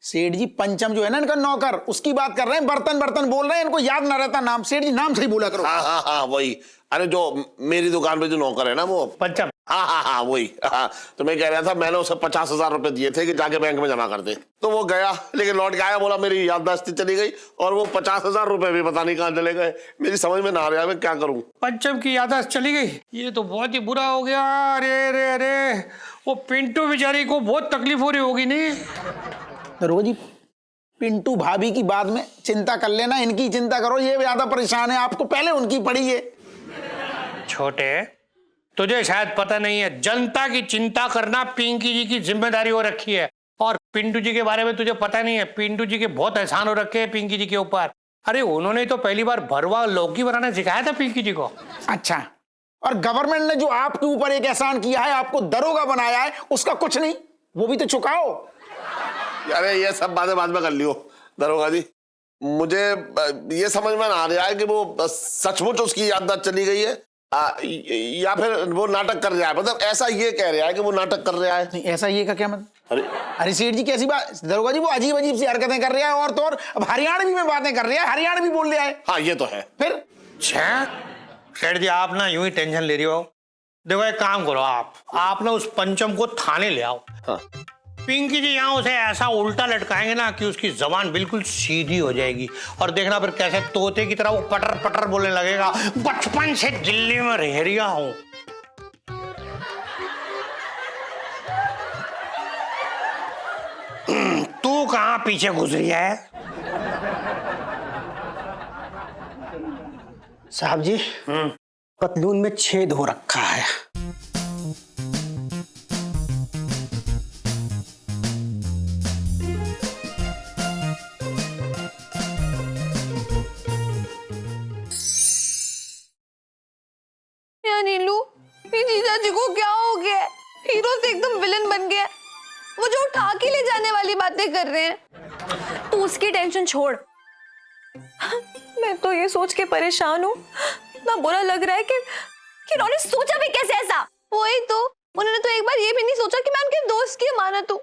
सेठ जी पंचम जो है ना इनका नौकर, उसकी बात कर रहे हैं। बर्तन बर्तन बोल रहे हैं, इनको याद ना रहता नाम। सेठ जी नाम सही बोला करो। हाँ हाँ हाँ वही। अरे जो मेरी दुकान पे जो नौकर है ना वो पंचम। हाँ हाँ हाँ वही। हाँ तो मैं कह रहा था, मैंने उसे 50,000 रुपए दिए थे कि जाके बैंक में जमा कर दे। तो वो गया, लेकिन लौट के आया, बोला मेरी याददाश्त चली गई और वो 50,000 रुपए भी पता नहीं कहाँ चले गए। मेरी समझ में ना आ रहा है मैं क्या करूँ। पंचम की याददाश्त चली गई, ये तो बहुत ही बुरा हो गया। अरे अरे अरे, वो पिंटू बेचारी को बहुत तकलीफ हो रही होगी। नहीं दरोगा जी, पिंटू भाभी की बाद में चिंता कर लेना, इनकी चिंता करो। ये ज्यादा परेशान है, आपको पहले उनकी पड़ी है। छोटे, तुझे शायद पता नहीं है, जनता की चिंता करना पिंकी जी की जिम्मेदारी हो रखी है। और पिंटू जी के बारे में तुझे पता नहीं है, पिंटू जी के बहुत एहसान हो रखे हैं पिंकी जी के ऊपर। अरे उन्होंने तो पहली बार भरवा लौकी बनाना सिखाया था पिंकी जी को। अच्छा, और गवर्नमेंट ने जो आपके ऊपर एक एहसान किया है, आपको दरोगा बनाया है, उसका कुछ नहीं, वो भी तो चुकाओ। अरे ये सब बातें बाद में कर लियो दरोगा जी। मुझे ये समझ में आ रहा है कि वो सचमुच उसकी याददाश्त चली गई है या फिर वो नाटक कर रहा है। मतलब ऐसा ये कह रहा है कि वो नाटक कर रहा है। नहीं, ऐसा ये का क्या मतलब? अरे अरे सेठ जी कैसी बात, दरोगा जी वो अजीब अजीब सी हरकतें कर रहा है और तो और अब हरियाणवी में बातें कर रहा है, हरियाणवी बोल रहा है। हाँ ये तो है। फिर सेठ जी आप ना यूं ही टेंशन ले रही हो। देखो एक काम करो, आप ना उस पंचम को थाने ले आओ। हाँ। पिंकी जी यहाँ उसे ऐसा उल्टा लटकाएंगे ना कि उसकी जबान बिल्कुल सीधी हो जाएगी और देखना फिर कैसे तोते की तरह वो पटर पटर बोलने लगेगा, बचपन से दिल्ली में रह रिया हूं। तू कहाँ पीछे गुजरी है? साहब जी पतलून में छेद हो रखा है। यार नीलू, ये जीजा जी को क्या हो गया? हीरो से एकदम विलन बन गया। वो जो उठा के ले जाने वाली बातें कर रहे हैं। तू उसकी टेंशन छोड़। मैं तो ये सोच के परेशान हूँ, इतना बुरा लग रहा है कि उन्होंने सोचा भी कैसे ऐसा। वही तो, उन्होंने तो एक बार ये भी नहीं सोचा कि मैं उनके दोस्त की अमानत हूँ।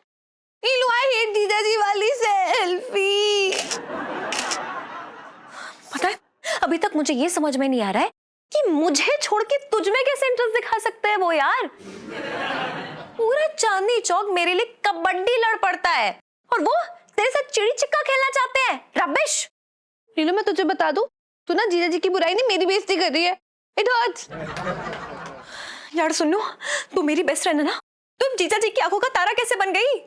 नीलू, आई हेट जीजा जी वाली सेल्फी। पता है अभी तक मुझे ये समझ में नहीं आ रहा है कि मुझे छोड़ के तुझ में कैसे इंटरेस्ट दिखा सकते हैं वो यार। पूरा चांदनी चौक मेरे लिए कबड्डी लड़ पड़ता है और वो तेरे साथ चिड़ी छिक्का खेलना चाहते हैं। रबिश। नीलू, मैं तुझे बता दूं, तू ना जीजा जी की बुराई नहीं मेरी बेइज्जती कर रही है। It hurts. यार सुनो, तू मेरी बेस्ट फ्रेंड है ना, तुम जीजा जी की आंखों का तारा कैसे बन गई?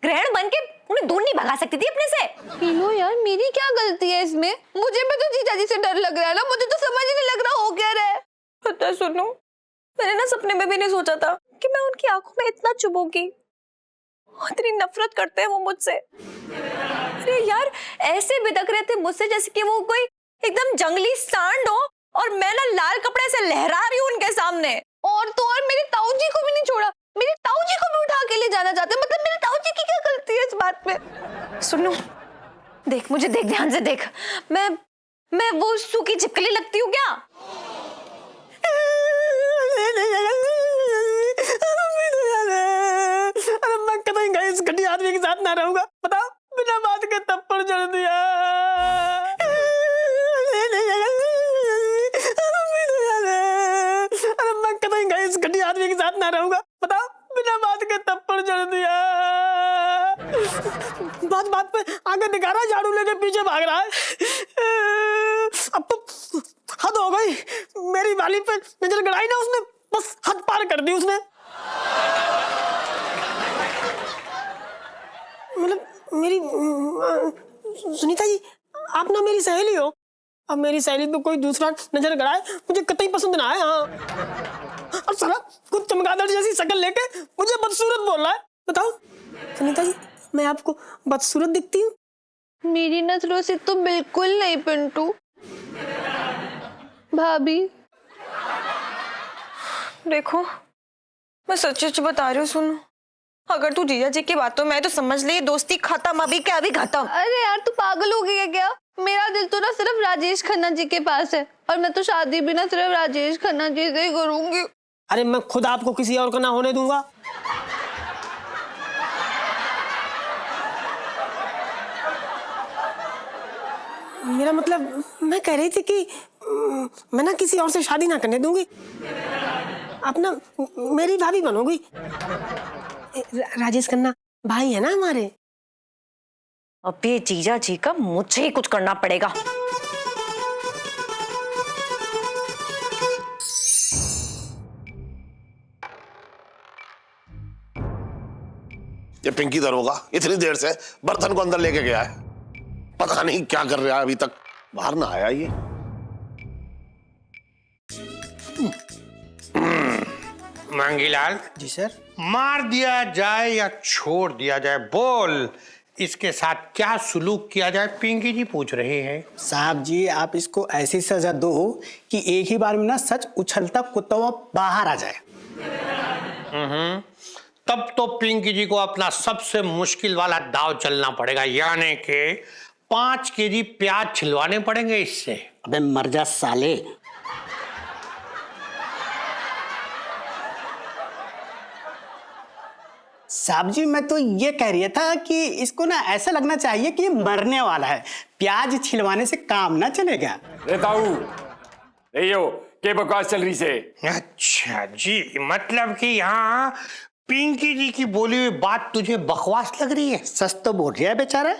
ग्रहण बन के उन्हें दूर नहीं भगा सकती थी अपने से? नीलू यार, मेरी क्या गलती है इसमें? मुझे भी तो जीजा जी से डर लग रहा है ना, मुझे तो समझ ही नहीं लग रहा हो क्या रहा है। पता है सुनो, मैंने ना सपने में भी नहीं सोचा था कि मैं उनकी आंखों में इतना चुभूंगी। इतनी नफरत करते हैं वो मुझसे। अरे यार ऐसे बिदक रहे थे मुझसे जैसे कि वो कोई एकदम जंगली सांड हो और मैं ना लाल कपड़े से लहरा रही हूँ उनके सामने। और तो और मेरी ताऊ जी को भी नहीं छोड़ा, मेरी ताऊ जी को भी उठा के ले जाना चाहते। मतलब मेरी ताऊ जी की क्या गलती है इस बात में? सुनो, देख मुझे, देख ध्यान से देख। मैं वो सूखी छिपकली लगती हूँ क्या? अरे मैं कहीं गए इस घटिया आदमी के साथ ना रहूंगा। बता, बिना बात के थप्पड़ जड़ दिया। अरे मैं कहीं गए इस घटिया आदमी के साथ ना रहूंगा। बता, बिना बात के थप्पड़ जड़ दिया। बात बात पे आगे दिखा रहा है, झाड़ू लेके पीछे भाग रहा है। अब तो हद हो गई, मेरी वाली पे नजर गड़ाई ना उसने, बस हद पार कर दी उसने। मतलब मेरी सुनीता जी, आप ना मेरी सहेली हो। अब मेरी सहेली पे कोई दूसरा नजर गड़ाए मुझे कतई पसंद ना है। हाँ, और साला खुद चमगादड़ जैसी शक्ल लेके मुझे बदसूरत बोल रहा है। बताओ सुनीता जी, मैं आपको बदसूरत दिखती हूँ? मेरी नजरों से तो बिल्कुल नहीं पिंटू। भाभी देखो, मैं सच सच बता रही हूँ। सुनो, अगर तू जीजा जी की बातों में है तो समझ ले ये दोस्ती खत्म, अभी के अभी खत्म। अरे यार, तू पागल हो गई है क्या? मेरा दिल तो ना सिर्फ राजेश खन्ना जी के पास है और मैं तो शादी भी ना सिर्फ राजेश खन्ना जी से ही करूंगी। अरे मैं खुद आपको किसी और का ना होने दूंगा। मेरा मतलब, मैं कह रही थी कि मैं ना किसी और से शादी ना करने दूंगी। आप ना मेरी भाभी बनोगी। राजेश खन्ना भाई है ना हमारे। अब ये जीजा जी का मुझे ही कुछ करना पड़ेगा। ये पिंकी दरोगा इतनी देर से बर्तन को अंदर लेके गया है, पता नहीं क्या कर रहा है, अभी तक बाहर ना आया ये। मांगीलाल जी सर। मार दिया जाए या छोड़ दिया जाए, बोल। इसके साथ क्या सुलूक किया जाए, पिंकी जी पूछ रहे हैं। साहब जी, आप इसको ऐसी सजा दो कि एक ही बार में ना सच उछलता कुत्ता बाहर आ जाए। तब तो पिंकी जी को अपना सबसे मुश्किल वाला दाव चलना पड़ेगा, यानी कि 5 केजी प्याज छिलवाने पड़ेंगे इससे। अबे मर जा साले। साहब जी मैं तो ये कह रहा था कि इसको ना ऐसा लगना चाहिए कि ये मरने वाला है, प्याज छिलवाने से काम ना चलेगा। क्या बकवास चल रही से? अच्छा जी, मतलब कि यहाँ पिंकी जी की बोली हुई बात तुझे बकवास लग रही है? सच तो बोल रहा है बेचारा।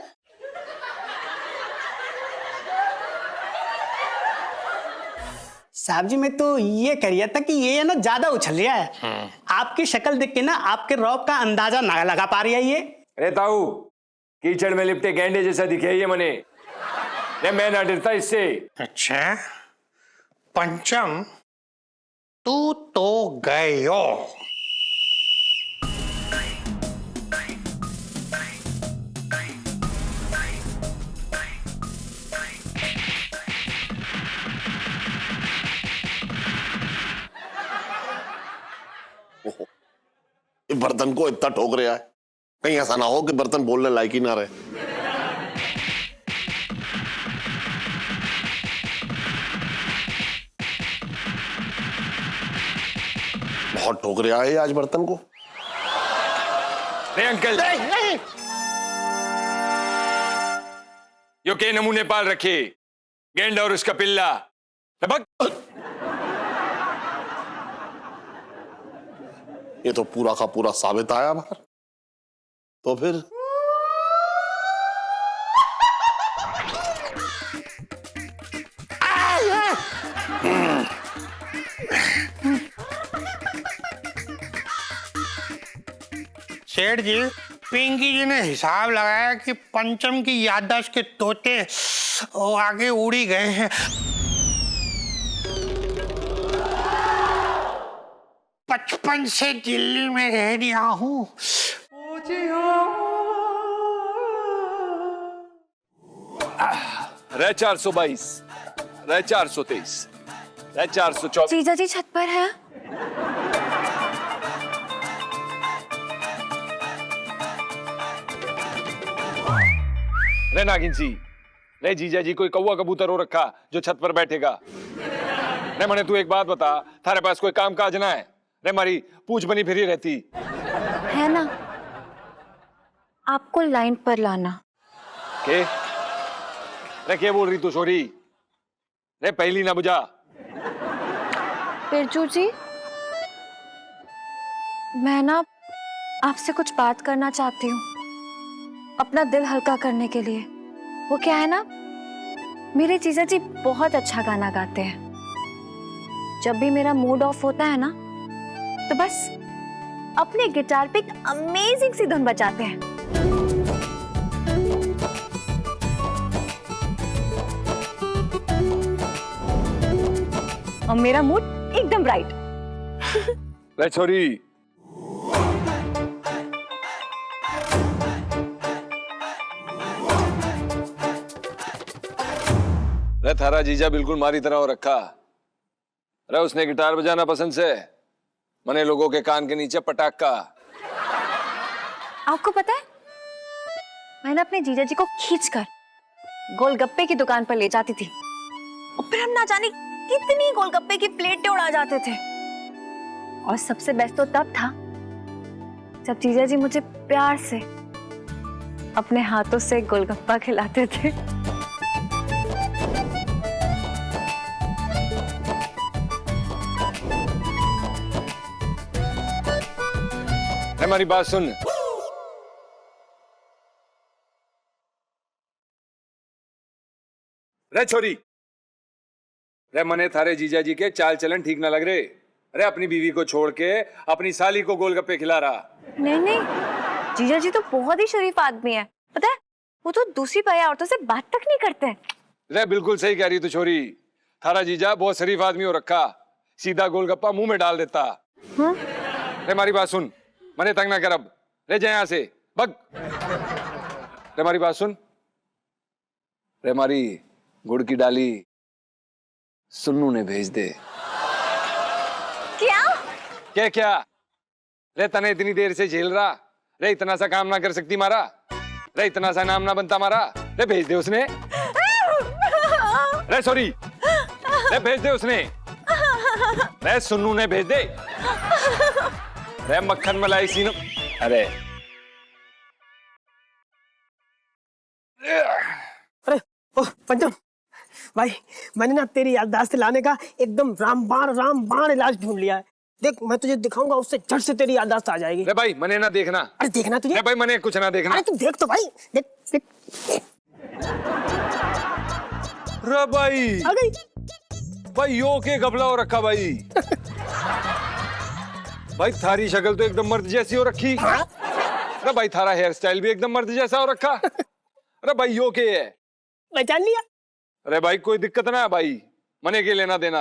साहब जी मैं तो ये कह रहा था कि ये ना ज्यादा उछल रहा है। आपकी शक्ल देख के ना आपके रौब का अंदाजा ना लगा पा रही है ये। अरे ताऊ, कीचड़ में लिपटे गेंडे जैसा दिखे ये मने। मैं ना डरता इससे। अच्छा पंचम, तू तो गयो। ये बर्तन को इतना ठोक रहा है, कहीं ऐसा ना हो कि बर्तन बोलने लायक ही ना रहे। बहुत ठोक रहा है आज बर्तन को। नहीं अंकल, यो के नमूने पाल रखे, गेंडा और उसका पिल्ला। ये तो पूरा का पूरा साबित आया बाहर। तो फिर सेठ जी, पिंकी जी ने हिसाब लगाया कि पंचम की याददाश्त के तोते वो आगे उड़ी गए हैं। बचपन से दिल्ली में रह रहा हूँ। रह 422, रह 423, रह 424। जीजा जी छत पर है। रे नागिन सी, रे जीजा जी कोई कौवा कबूतर हो रखा जो छत पर बैठेगा। रे मने तू एक बात बता, थारे पास कोई काम काज ना है? रे मारी पूछ बनी फिरी रहती है ना, आपको लाइन पर लाना। के? रे क्या बोल रही तू छोरी? रे पहली ना बुझा। बिरजू जी, मैं ना आपसे कुछ बात करना चाहती हूँ, अपना दिल हल्का करने के लिए। वो क्या है ना, मेरे जीजा जी बहुत अच्छा गाना गाते हैं। जब भी मेरा मूड ऑफ होता है ना, तो बस अपने गिटार पे एक अमेजिंग सी धुन बजाते हैं। और मेरा मूड एकदम राइट। रे छोरी, रे थारा जीजा बिल्कुल मारी तरह हो रखा। रे उसने गिटार बजाना पसंद से मने लोगों के कान के नीचे पटाखा। आपको पता है, मैंने अपने जीजा जी को खींचकर गोलगप्पे की दुकान पर ले जाती थी, और फिर हम ना जाने कितनी गोलगप्पे की प्लेटें उड़ा जाते थे। और सबसे बेस्ट तो तब था जब जीजा जी मुझे प्यार से अपने हाथों से गोलगप्पा खिलाते थे। हमारी बात सुन। रे छोरी, रे मने थारे जीजा जी के चाल चलन ठीक ना लग रहे। अरे अपनी बीवी को छोड़ के अपनी साली को गोलगप्पे खिला रहा। नहीं नहीं, जीजा जी तो बहुत ही शरीफ आदमी है, पता है, वो तो दूसरी पाया औरतों से बात तक नहीं करते। रे बिल्कुल सही कह रही तू छोरी, थारा जीजा बहुत शरीफ आदमी हो रखा, सीधा गोलगप्पा मुंह में डाल देता। रे हमारी बात सुन, मने तंग ना कर अब, ले जाए यहां से, भग। रे हमारी बात सुन, रे हमारी गुड़ की डाली सुन्नू ने भेज दे। क्या क्या? रे तने इतनी देर से झेल रहा, रे इतना सा काम ना कर सकती मारा, रे इतना सा नाम ना बनता मारा। ले भेज दे उसने। रे सॉरी, ले भेज दे उसने। रे सुन्नू ने भेज दे। रे मक्खन मलाई सीनो। अरे अरे ओ पंचम भाई, मैंने ना तेरी याददाश्त लाने का एकदम रामबाण इलाज ढूंढ लिया है। देख मैं तुझे दिखाऊंगा, उससे झट से तेरी याददाश्त आ जाएगी। रे भाई मने ना देखना। अरे देखना तुझे। रे भाई मने कुछ ना देखना। अरे तू देख तो भाई, देख देख। रे भाई आ गई। भाई यो के गबला हो रखा भाई। भाई थारी शक्ल तो एकदम मर्द जैसी हो रखी। अरे भाई थारा हेयर स्टाइल भी एकदम मर्द जैसा हो रखा। अरे भाई यो के है? पहचान लिया? अरे भाई कोई दिक्कत ना है भाई, मने के लेना देना।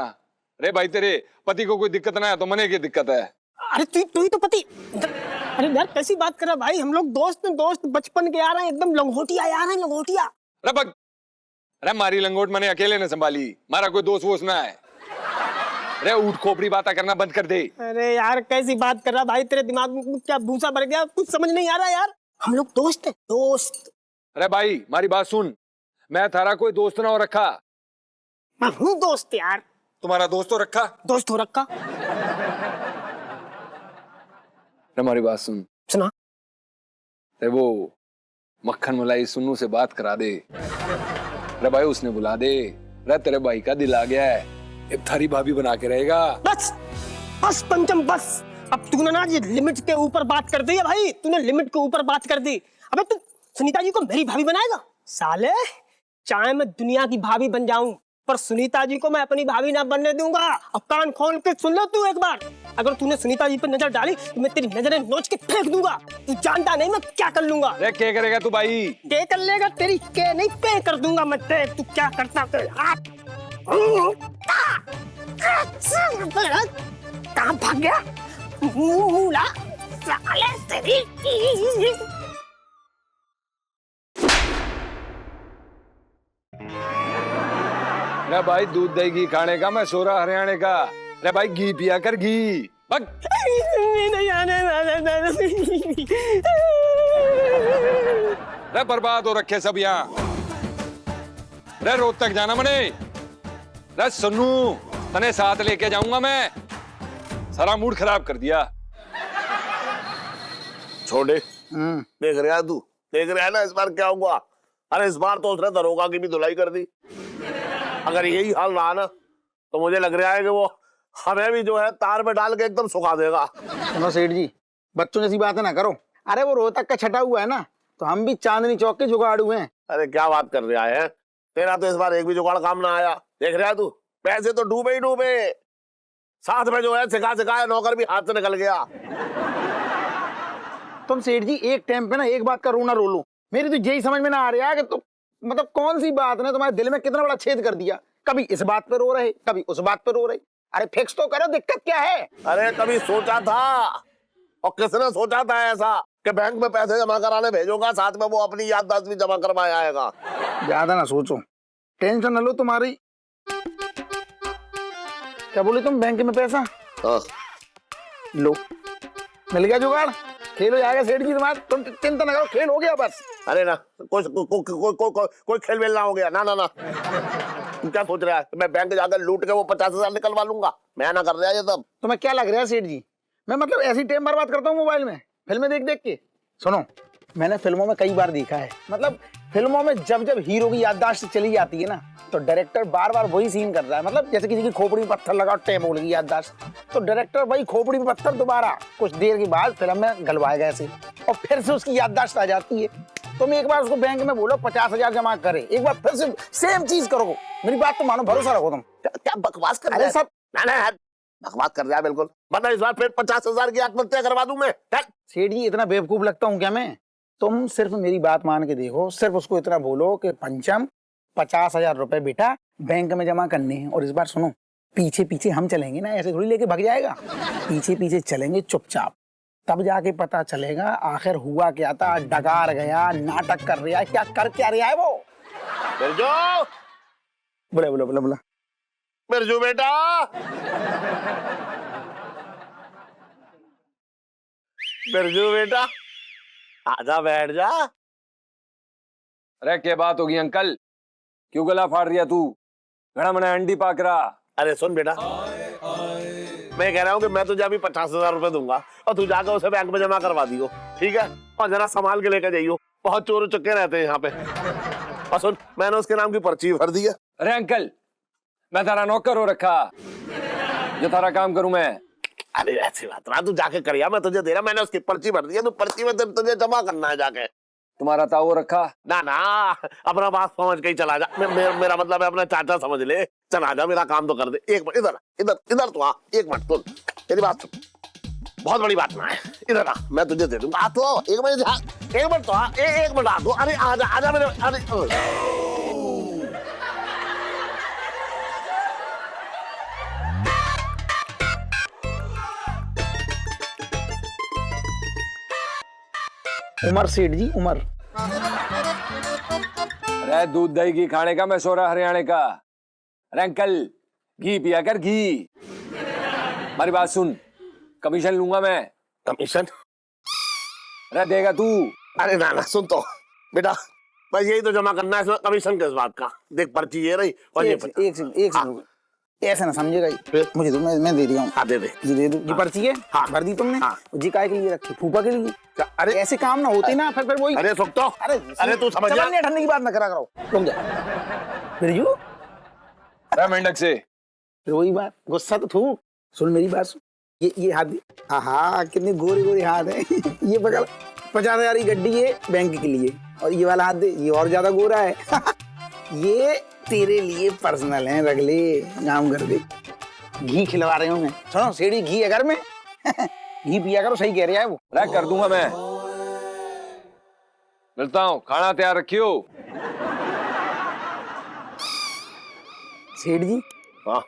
अरे भाई तेरे पति को कोई दिक्कत ना है तो मने की दिक्कत है। अरे तू ही तो पति। अरे यार कैसी बात कर रहा भाई, हम लोग दोस्त बचपन के यार हैं, एकदम लंगोटिया यार हैं, लंगोटिया। अरे बग, अरे मारी लंगोट मैंने अकेले ने संभाली, मारा कोई दोस्त वोस्त ना है। अरे ऊट खोपड़ी बातें करना बंद कर दे। अरे यार कैसी बात कर रहा भाई, तेरे दिमाग में क्या भूसा भर गया, कुछ समझ नहीं आ रहा यार। हम लोग दोस्त हैं, दोस्त। अरे भाई मारी बात सुन, मैं थारा कोई दोस्त ना हो रखा। मैं हूँ दोस्त यार। तुम्हारा दोस्त हो रखा? दोस्त हो रखा। हमारी बात सुन। सुना। अरे वो मक्खन मलाई सुन्नू से बात करा दे। अरे भाई उसने बुला दे। अरे तेरे भाई का दिल आ गया है, एक थारी भाभी बना के रहेगा। बस बस पंचम बस, अब तूने ना ये लिमिट के ऊपर बात कर दी है भाई, तूने लिमिट के ऊपर बात कर दी। अबे तू सुनीता जी को मेरी भाभी बनाएगा? साले चाहे मैं दुनिया की भाभी बन जाऊं, पर सुनीता जी को मैं अपनी भाभी ना बनने दूंगा। अब कान खोल के सुन लो तू एक बार, अगर तूने सुनीता जी पर नजर डाली तो मैं तेरी नजरें नोच के फेंक दूंगा। तू जानता नहीं मैं क्या कर लूंगा। अरे क्या करेगा तू भाई? क्या कर लेगा? तेरी के नहीं पे कर दूंगा मैं। तू क्या करता कहाँ भाग गया मूला साले तेरी। अरे भाई दूध दही घी खाने का मैं सोरा हरियाणे का। अरे भाई घी पिया कर घी। भग। नहीं आने वाला। अरे बर्बाद हो रखे सब यहाँ। अरे रोड तक जाना मने। अरे सुन्नू तने साथ लेके जाऊंगा मैं। सारा मूड खराब कर दिया। छोटे देख रहा है तू, देख रहा है ना इस बार क्या हुआ? अरे इस बार तो उसने दरोगा की भी धुलाई कर दी। अगर यही हाल रहा ना तो मुझे लग रहा है कि वो हमें भी जो है तार में डाल के एकदम सुखा देगा। सुनो सेठ जी, बच्चों जैसी बातें ना करो। अरे वो रोहतक का छटा हुआ है ना, तो हम भी चांदनी चौक के जुगाड़ू हैं। अरे क्या बात कर रहा है, तेरा तो इस बार एक भी जुगाड़ काम ना आया। देख रहा है तू, पैसे तो डूबे ही डूबे, साथ में जो है सिखाया नौकर भी हाथ से निकल गया। तुम सेठ जी एक टाइम पे ना एक बात का रोना रो लो। मेरी तो यही समझ में ना आ रहा है कि तुम मतलब कौन सी बात ने तुम्हारे दिल में कितना बड़ा छेद कर दिया। कभी इस बात पे रो रहे, कभी उस बात पे रो रहे। अरे फिक्स तो करो, दिक्कत क्या है? अरे कभी सोचा था, और किसने सोचा था ऐसा कि बैंक में पैसे जमा कराने भेजूंगा, साथ में वो अपनी याददाश्त भी जमा करवाए आएगा। ज्यादा ना सोचो, टेंशन न लो तुम्हारी। क्या बोले तुम? बैंक में पैसा? हाँ। लो मिल गया जुगाड़, खेल हो जाएगा सेठ जी तुम्हारा। तुम चिंता न करो, खेल हो गया बस। अरे ना कोई खेल वेल ना हो गया। ना ना ना, तू क्या सोच रहा है? मैं बैंक जाकर लूट के वो 50,000 निकलवा लूंगा? मैं ना कर रहा ये सब। तुम्हें क्या लग रहा है सेठ जी, मैं मतलब ऐसी टाइम बर्बाद करता हूँ मोबाइल में फिल्में देख देख के? सुनो, मैंने फिल्मों में कई बार देखा है, मतलब फिल्मों में जब जब हीरो की याददाश्त चली जाती है ना, तो डायरेक्टर बार बार वही सीन कर रहा है। मतलब जैसे किसी की खोपड़ी में पत्थर लगा, टैप हो गई याददाश्त, तो डायरेक्टर वही खोपड़ी में पत्थर दोबारा कुछ देर के बाद फिल्म में गलवाएगा ऐसे, और फिर से उसकी याददाश्त आ जाती है। तुम एक बार उसको बैंक में बोलो 50,000 जमा करे, एक बार फिर से सेम चीज करो। मेरी बात तो मानो, भरोसा रखो तुम। क्या बकवास कर रहा अरे है? सब ना ना यार, बकवास कर रहा है बिल्कुल। वरना इस बार फिर 50,000 की आत्महत्या करवा दूं मैं। सेठ जी इतना बेवकूफ लगता हूँ क्या मैं? तुम सिर्फ मेरी बात मान के देखो, सिर्फ उसको इतना बोलो कि पंचम 50,000 रुपए बेटा बैंक में जमा करने हैं, और इस बार सुनो, पीछे पीछे हम चलेंगे ना, ऐसे थोड़ी लेके भाग जाएगा। पीछे पीछे चलेंगे चुपचाप, तब जाके पता चलेगा आखिर हुआ क्या था। डकार गया, नाटक कर रहा है, क्या कर क्या रहा है वो। बिरजू, बोला बोला बोला बोला बिरजू बेटा, बिरजू बेटा आजा, बैठ जा। अरे क्या बात होगी अंकल, क्यों गला फाड़ रिया तू? घड़ा मना अंडी पाक रहा। अरे सुन बेटा, मैं कह रहा हूँ कि मैं तुझे अभी 50,000 रुपए दूंगा और तू जाकर उसे बैंक में जमा करवा दियो, ठीक है? और जरा संभाल के लेकर जाइयो, बहुत चोर चक्के रहते हैं यहाँ पे। और सुन, मैंने उसके नाम की पर्ची भर दी है। अरे अंकल, मैं तारा नौकर हो रखा, जो तारा काम करूं मैं। अरे ऐसी बात ना, तू जाके करिया, मैं तुझे दे रहा, मैंने उसकी पर्ची भर दी है, तू पर्ची में तुझे जमा करना है जाके। तुम्हारा ताऊ रखा ना ना, अपना बात समझ के ही चला जा। मेरा मतलब है अपना चाचा समझ ले। चल आजा, मेरा काम तो कर दे। एक मिनट, इधर इधर इधर तो आ, एक मिनट सुन, तेरी बात सुन, बहुत बड़ी बात ना है। इधर आ, मैं तुझे दे दूंगा। आ तो एक मिनट तो आ, एक मिनट आ तो। अरे आजा आजा मेरे, अरे उमर सेठ जी, उमर। अरे दूध दही घी खाने का मैं सोरा हरियाणा का। अरे अंकल, घी पिया कर घी। हमारी बात सुन, कमीशन लूंगा मैं। कमीशन? अरे देगा तू? अरे ना ना, सुन तो बेटा, बस यही तो जमा करना है, इसमें कमीशन किस बात का? देख पर्ची ये रही और ये एक सेकंड, ऐसे ना समझेगा ही। मुझे दो, मैं दे दिया हूँ। हाँ दे दे। जी दे दो। जी पर्ची है, हाँ। भर दी तुमने? हाँ। जी काय के लिए रखी? फूफा के लिए? अरे ऐसे काम ना होते ना, फिर वही। अरे सुख तो, अरे तू समझ जा। चलने ठंडे की बात ना करा करो, रुक जा। फिर यू अरे मेंढक से फिर वही बात, गुस्सा तो थू। सुन मेरी बात सुन, ये हाथ दे। हाँ, कितने गोरे गोरे हाथ है। ये पकड़, 50,000 की गड्डी है बैंक के लिए, और ये वाला हाथ दे, ये और ज्यादा गोरा है। ये तेरे लिए पर्सनल है, रख ले, काम कर दे। घी खिलवा रहे हूँ मैं। सुनो सेठी, घी है घर में। घी पिया करो, सही कह रहा है वो। अरे कर दूंगा मैं, मिलता हूँ, खाना तैयार रखियो। सेठ जी, हाँ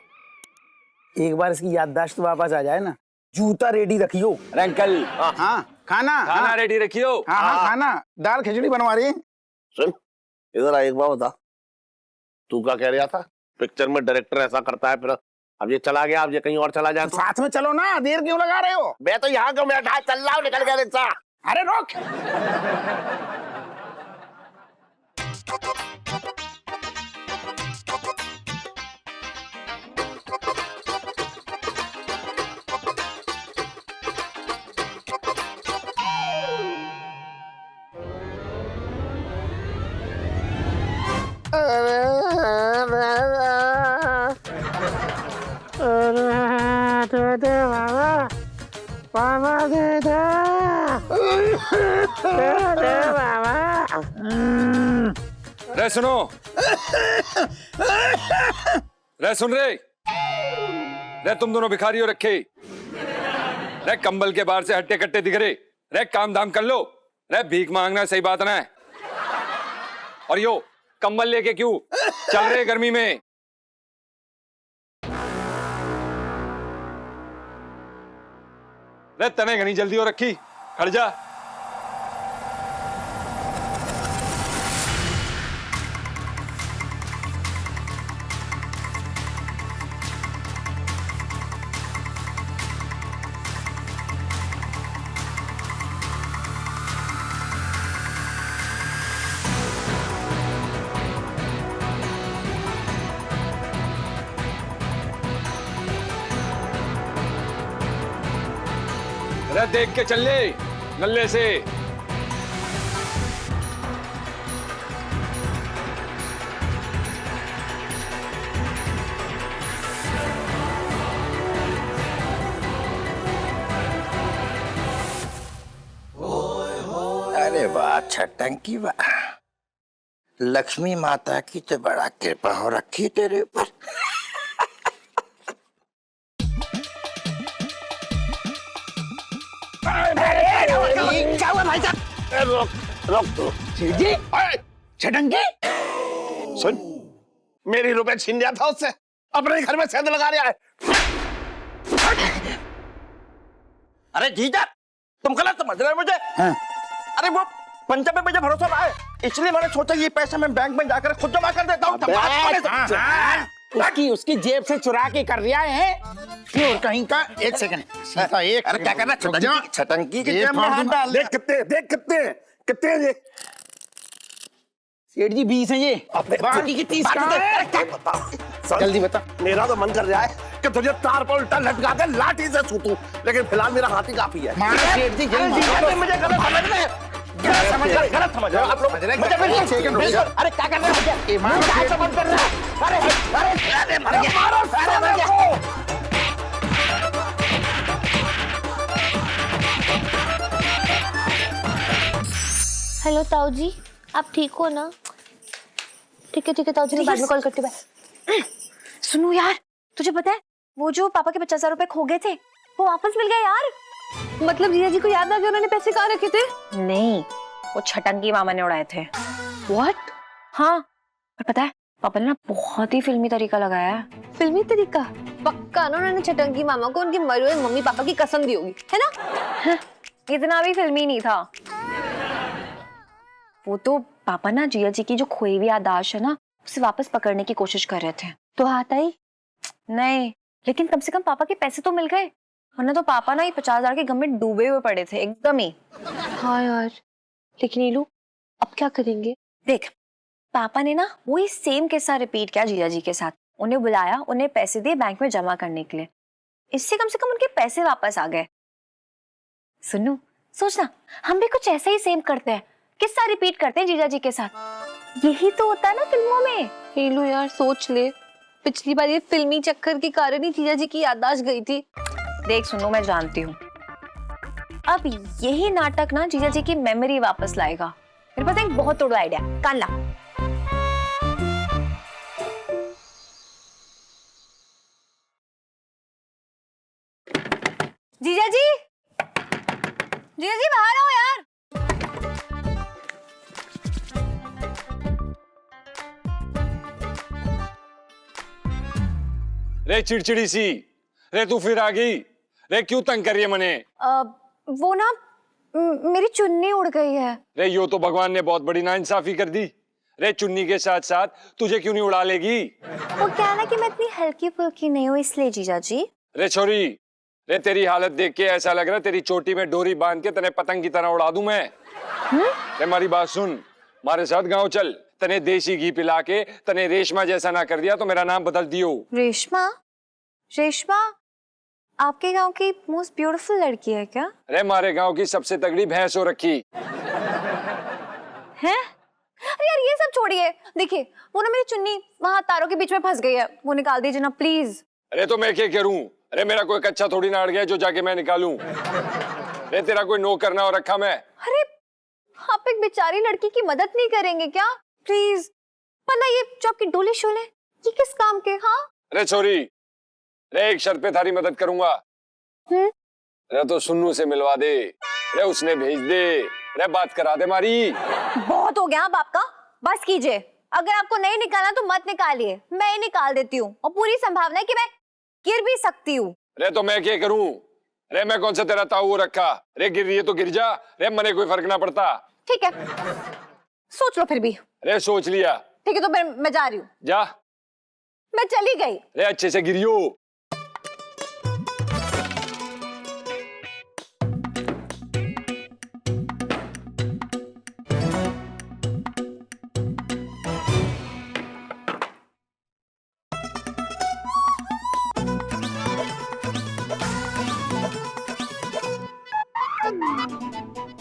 एक बार इसकी याददाश्त वापस आ जाए ना, जूता रेडी रखियो। अरे अंकल, हाँ, खाना खाना रेडी रखियो। हाँ हाँ, खाना, दाल खिचड़ी बनवा रही है। सुन, इधर आ, एक बार बता, तू क्या कह रहा था? पिक्चर में डायरेक्टर ऐसा करता है, फिर अब ये चला गया, अब ये कहीं और चला जाए तो? साथ में चलो ना, देर क्यों लगा रहे हो? मैं तो यहाँ क्यों बैठा, चल रहा हूँ, निकल गया रिक्शा। अरे रोक। रे सुनो, रे सुन रे तुम दोनों भिखारी हो रखे। रे कंबल के बाहर से हट्टे कट्टे दिख रहे। रे काम धाम कर लो। रे भीख मांगना सही बात ना है। और यो कंबल लेके क्यों चल रहे गर्मी में? रे तने घनी जल्दी हो रखी, खड़ जा। अरे देख के चल ले नल्ले से। अरे वाह छटंकी वाह, लक्ष्मी माता की तो बड़ा कृपा हो रखी तेरे ऊपर। क्या हुआ भाई साहब? रोक तू। सेठ जी, छटंकी। सुन, मेरी रुपए छीन लिया था उससे, अपने घर में सेंध लगा रहा है। अरे जीजा, तुम गलत समझ रहे हो मुझे। हाँ। अरे वो पंजा पे मुझे भरोसा रहा है, इसलिए मैंने सोचा ये पैसा मैं बैंक में जाकर खुद जमा कर देता हूँ। उसकी जेब से चुरा के कर दिया है। और कहीं का, एक सेकंड, सीधा एक। अरे क्या करना, छटंकी की जेब में हाथ डाल। देख कितने हैं ये। सेठ जी 20 है ये, बाकी की 30 कहाँ है? जल्दी बता। मेरा तो मन कर रहा है कि तुझे तार पर उल्टा लटका के लाठी से सूतूं, लेकिन फिलहाल मेरा हाथी काफी है। मारो सेठ जी, जल्दी मुझे गलत समझ रहे हैं, गलत समझ रहे हो आप लोग। मुझे बिल्कुल सेकंड रुक जा। अरे क्या कर रहे हो? ये मारो क्या समझ कर रहा है? अरे मर गया, मारो साले को। हेलो ताऊ जी, आप ठीक हो ना? ठीक है ताऊ जी, मैं बाद में कॉल करती हूँ। सुनो यार, तुझे पता है वो जो पापा के 50,000 रुपए खो गए थे वो वापस मिल गए यार। मतलब जीजा जी को याद आ गया उन्होंने पैसे कहाँ रखे थे? नहीं, वो छटंगी मामा ने उड़ाए थे। व्हाट? हाँ, और पता है पापा ने ना बहुत ही फिल्मी तरीका लगाया है। फिल्मी तरीका? पक्का ना उन्होंने छटंगी मामा को उनके मरे हुए मम्मी पापा की कसम दी होगी, है ना? इतना भी फिल्मी नहीं था वो तो। पापा ना जिया जी की जो खोई हुई याददाश्त है ना उसे वापस पकड़ने की कोशिश कर रहे थे। तो हाथ आई? नहीं, लेकिन कम से कम पापा के पैसे तो मिल गए, वरना तो पापा ना ये 50,000 के गम में डूबे हुए पड़े थे एकदम ही। हाँ यार, लेकिन नीलू अब क्या करेंगे? देख, पापा ने ना वही सेम किस्सा रिपीट किया जीजा जी के साथ। उन्हें बुलाया, उन्हें पैसे दिए बैंक में जमा करने के लिए। इससे कम से कम उनके पैसे वापस आ गए। सुनो, सोचना हम भी कुछ ऐसा ही सेम करते हैं, किस्सा रिपीट करते हैं जीजा जी के साथ। यही तो होता है ना फिल्मों में। नीलू यार सोच ले, पिछली बार ये फिल्मी चक्कर के कारण ही जीजा जी की याददाश्त गई थी। देख सुनो, मैं जानती हूँ अब यही नाटक ना जीजा जी की मेमोरी वापस लाएगा। मेरे पास एक बहुत तोड़ आइडिया, कान ला। जीजा जी, जीजा जी बाहर आओ यार। रे चिड़चिड़ी सी, रे तू फिर आ गई? रे क्यों तंग कर रही है मने? वो ना मेरी चुन्नी उड़ गई है। रे यो तो भगवान ने बहुत बड़ी नाइंसाफी कर दी। रे चुन्नी के साथ साथ तुझे क्यों नहीं उड़ा लेगी? वो क्या है ना कि मैं इतनी हल्की फुल्की नहीं हूँ इसलिए जीजा जी। रे छोरी, रे तेरी हालत देख के ऐसा लग रहा है तेरी चोटी में डोरी बांध के तने पतंग की तरह उड़ा दूं मैं। रे हमारी बात सुन, हमारे साथ गांव चल, तने देसी घी पिला के तने रेशमा जैसा ना कर दिया तो मेरा नाम बदल दियो। रेशमा? रेशमा आपके गांव की मोस्ट ब्यूटीफुल लड़की है क्या? अरे हमारे गांव की सबसे तगड़ी भैंस हो रखी है। अरे यार ये सब छोड़िए, देखिए वो ना मेरी चुन्नी वहां तारों के बीच में फंस गई है, वो निकाल दीजिए ना प्लीज। अरे तो मैं क्या करूं? अरे मेरा कोई कच्चा थोड़ी ना अड़ गया जो जाके मैं निकालूं। अरे तेरा कोई नौकर ना हो रखा मैं? अरे आप एक बेचारी लड़की की मदद नहीं करेंगे क्या? प्लीज, वरना ये जो आपकी डोले शोले ये किस काम के? हाँ अरे छोरी, अरे एक शर्त पे थारी मदद करूंगा। अरे तो सुन्नू से मिलवा दे, अरे उसने भेज दे, अरे बात करा दे मारी। बहुत हो गया आप आपका, बस कीजिए। अगर आपको नहीं निकालना तो मत निकालिए, मैं ही निकाल देती हूँ और पूरी संभावना है कि मैं गिर भी सकती हूँ। अरे तो मैं क्या करूं? अरे मैं कौन सा तेरा ताऊ रखा? अरे गिर रही है तो गिर जा, अरे मने कोई फर्क ना पड़ता। ठीक है, सोच लो फिर भी। अरे सोच लिया। ठीक है तो फिर मैं जा रही हूँ। जा। मैं चली गई। अरे अच्छे से गिरियो।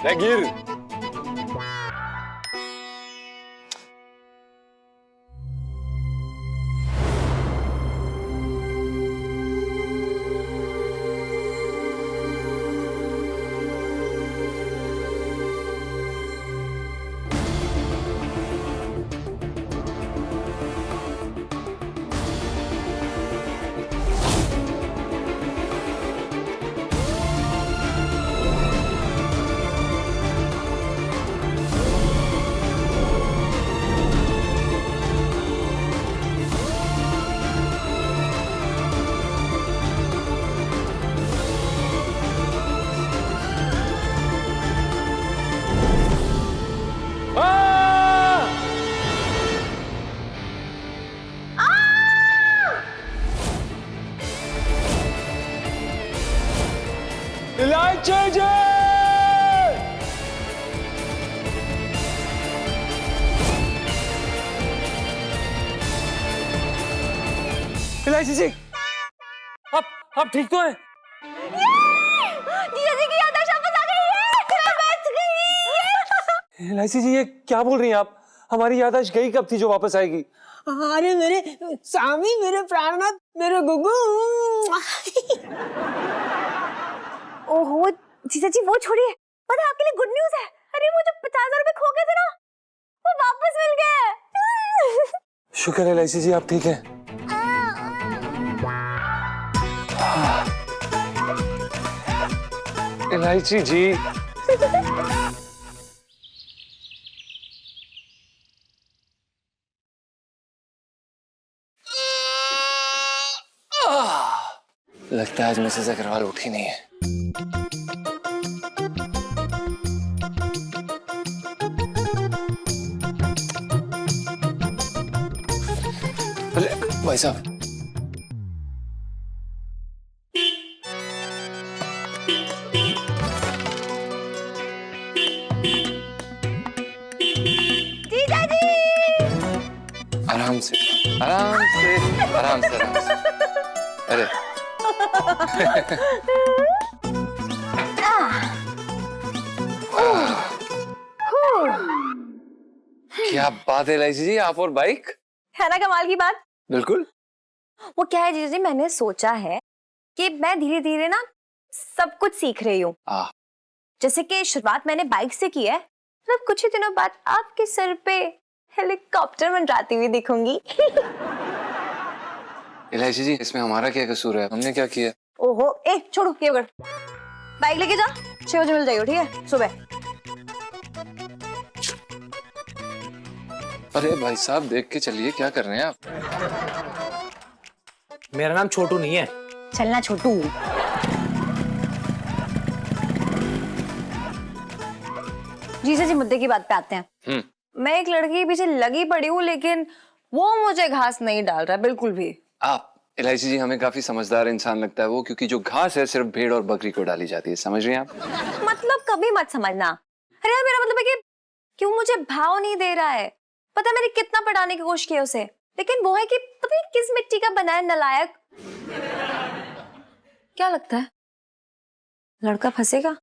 अरे गिर। इलायची जी, आप ठीक तो हैं? जीजा जी की याददाश्त वापस आ गई है, मैं बच गई। इलायची जी, ये क्या बोल रही हैं आप? हमारी याददाश्त गई कब थी जो वापस आएगी? अरे मेरे स्वामी, मेरे प्राणनाथ, मेरे गुगु। ओहो जीजा जी वो छोड़िए, पता है आपके लिए गुड न्यूज है। अरे वो जो 50,000 रुपए खो गए थे ना, वो वापस मिल गए। शुक्र है इलायची जी, आप ठीक हैं। इलायची जी, लगता है आज मिसेस अग्रवाल उठी नहीं है। अरे भाई साहब, जीजा जी आराम से आराम से आराम से आराम से। अरे क्या बात है इलायची जी, आप और बाइक। है ना कमाल की बात। बिल्कुल। वो क्या है जीजा जी, मैंने सोचा है कि मैं धीरे धीरे ना सब कुछ सीख रही हूँ। जैसे कि शुरुआत मैंने बाइक से की है, मतलब कुछ ही दिनों बाद आपके सर पे हेलीकॉप्टर मंडराती हुई दिखूंगी। इलायची जी, इसमें हमारा क्या कसूर है? हमने क्या किया? ओहो, ए छोड़ो ये अगर बाइक लेके जा, 6 बजे मिल जाइयो, ठीक है सुबह। अरे भाई साहब, देख के चलिए, क्या कर रहे हैं आप? मेरा नाम छोटू नहीं है। चलना छोटू। जीजा जी मुद्दे की बात पे आते हैं। मैं एक लड़की के पीछे लगी पड़ी हूँ, लेकिन वो मुझे घास नहीं डाल रहा बिल्कुल भी। आप इलायची जी, हमें काफी समझदार इंसान लगता है वो, क्योंकि जो घास है सिर्फ भेड़ और बकरी को डाली जाती है, समझ रही हैं आप? मतलब कभी मत समझना। अरे यार, मेरा मतलब है कि क्यों मुझे भाव नहीं दे रहा है। पता है मैंने कितना पढ़ाने की कोशिश की उसे, लेकिन वो है कि पता नहीं किस मिट्टी का बना है नालायक। क्या लगता है लड़का फंसेगा?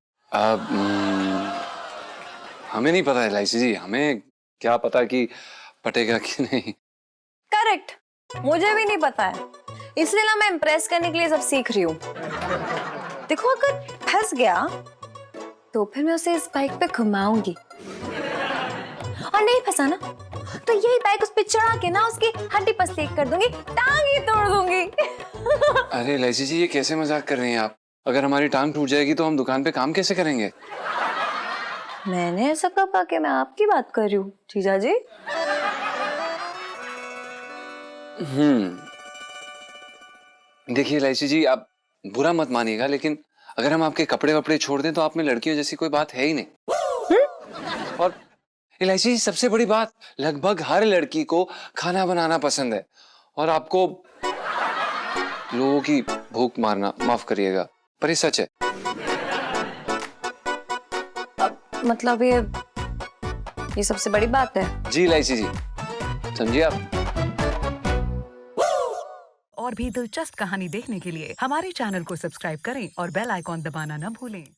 हमें नहीं पता इलायची जी, हमें क्या पता कि पटेगा कि नहीं। करेक्ट, मुझे भी नहीं पता है, इसलिए ना मैं इम्प्रेस करने के लिए सब सीख रही हूँ। देखो अगर फंस गया तो फिर मैं उसे इस बाइक पे घुमाऊंगी, और नहीं फंसा ना तो यही बाइक उस पे चढ़ा के ना उसकी हड्डी पसली कर दूंगी, टांग ही तोड़ दूंगी। अरे इलायची जी, ये कैसे मजाक कर रही हैं आप? अगर हमारी टांग टूट जाएगी तो हम दुकान पे काम कैसे करेंगे? मैंने ऐसा कब कहा कि मैं आपकी बात कर रही हूँ जीजा जी? देखिए इलायची जी, आप बुरा मत मानिएगा, लेकिन अगर हम आपके कपड़े वपड़े छोड़ दें तो आप में लड़कियों जैसी कोई बात है ही नहीं। और इलायची जी, सबसे बड़ी बात, लगभग हर लड़की को खाना बनाना पसंद है, और आपको लोगों की भूख मारना, माफ करिएगा पर ये सच है। मतलब ये सबसे बड़ी बात है। जी इलायची जी, समझिए आप। और भी दिलचस्प कहानी देखने के लिए हमारे चैनल को सब्सक्राइब करें और बेल आइकॉन दबाना न भूलें।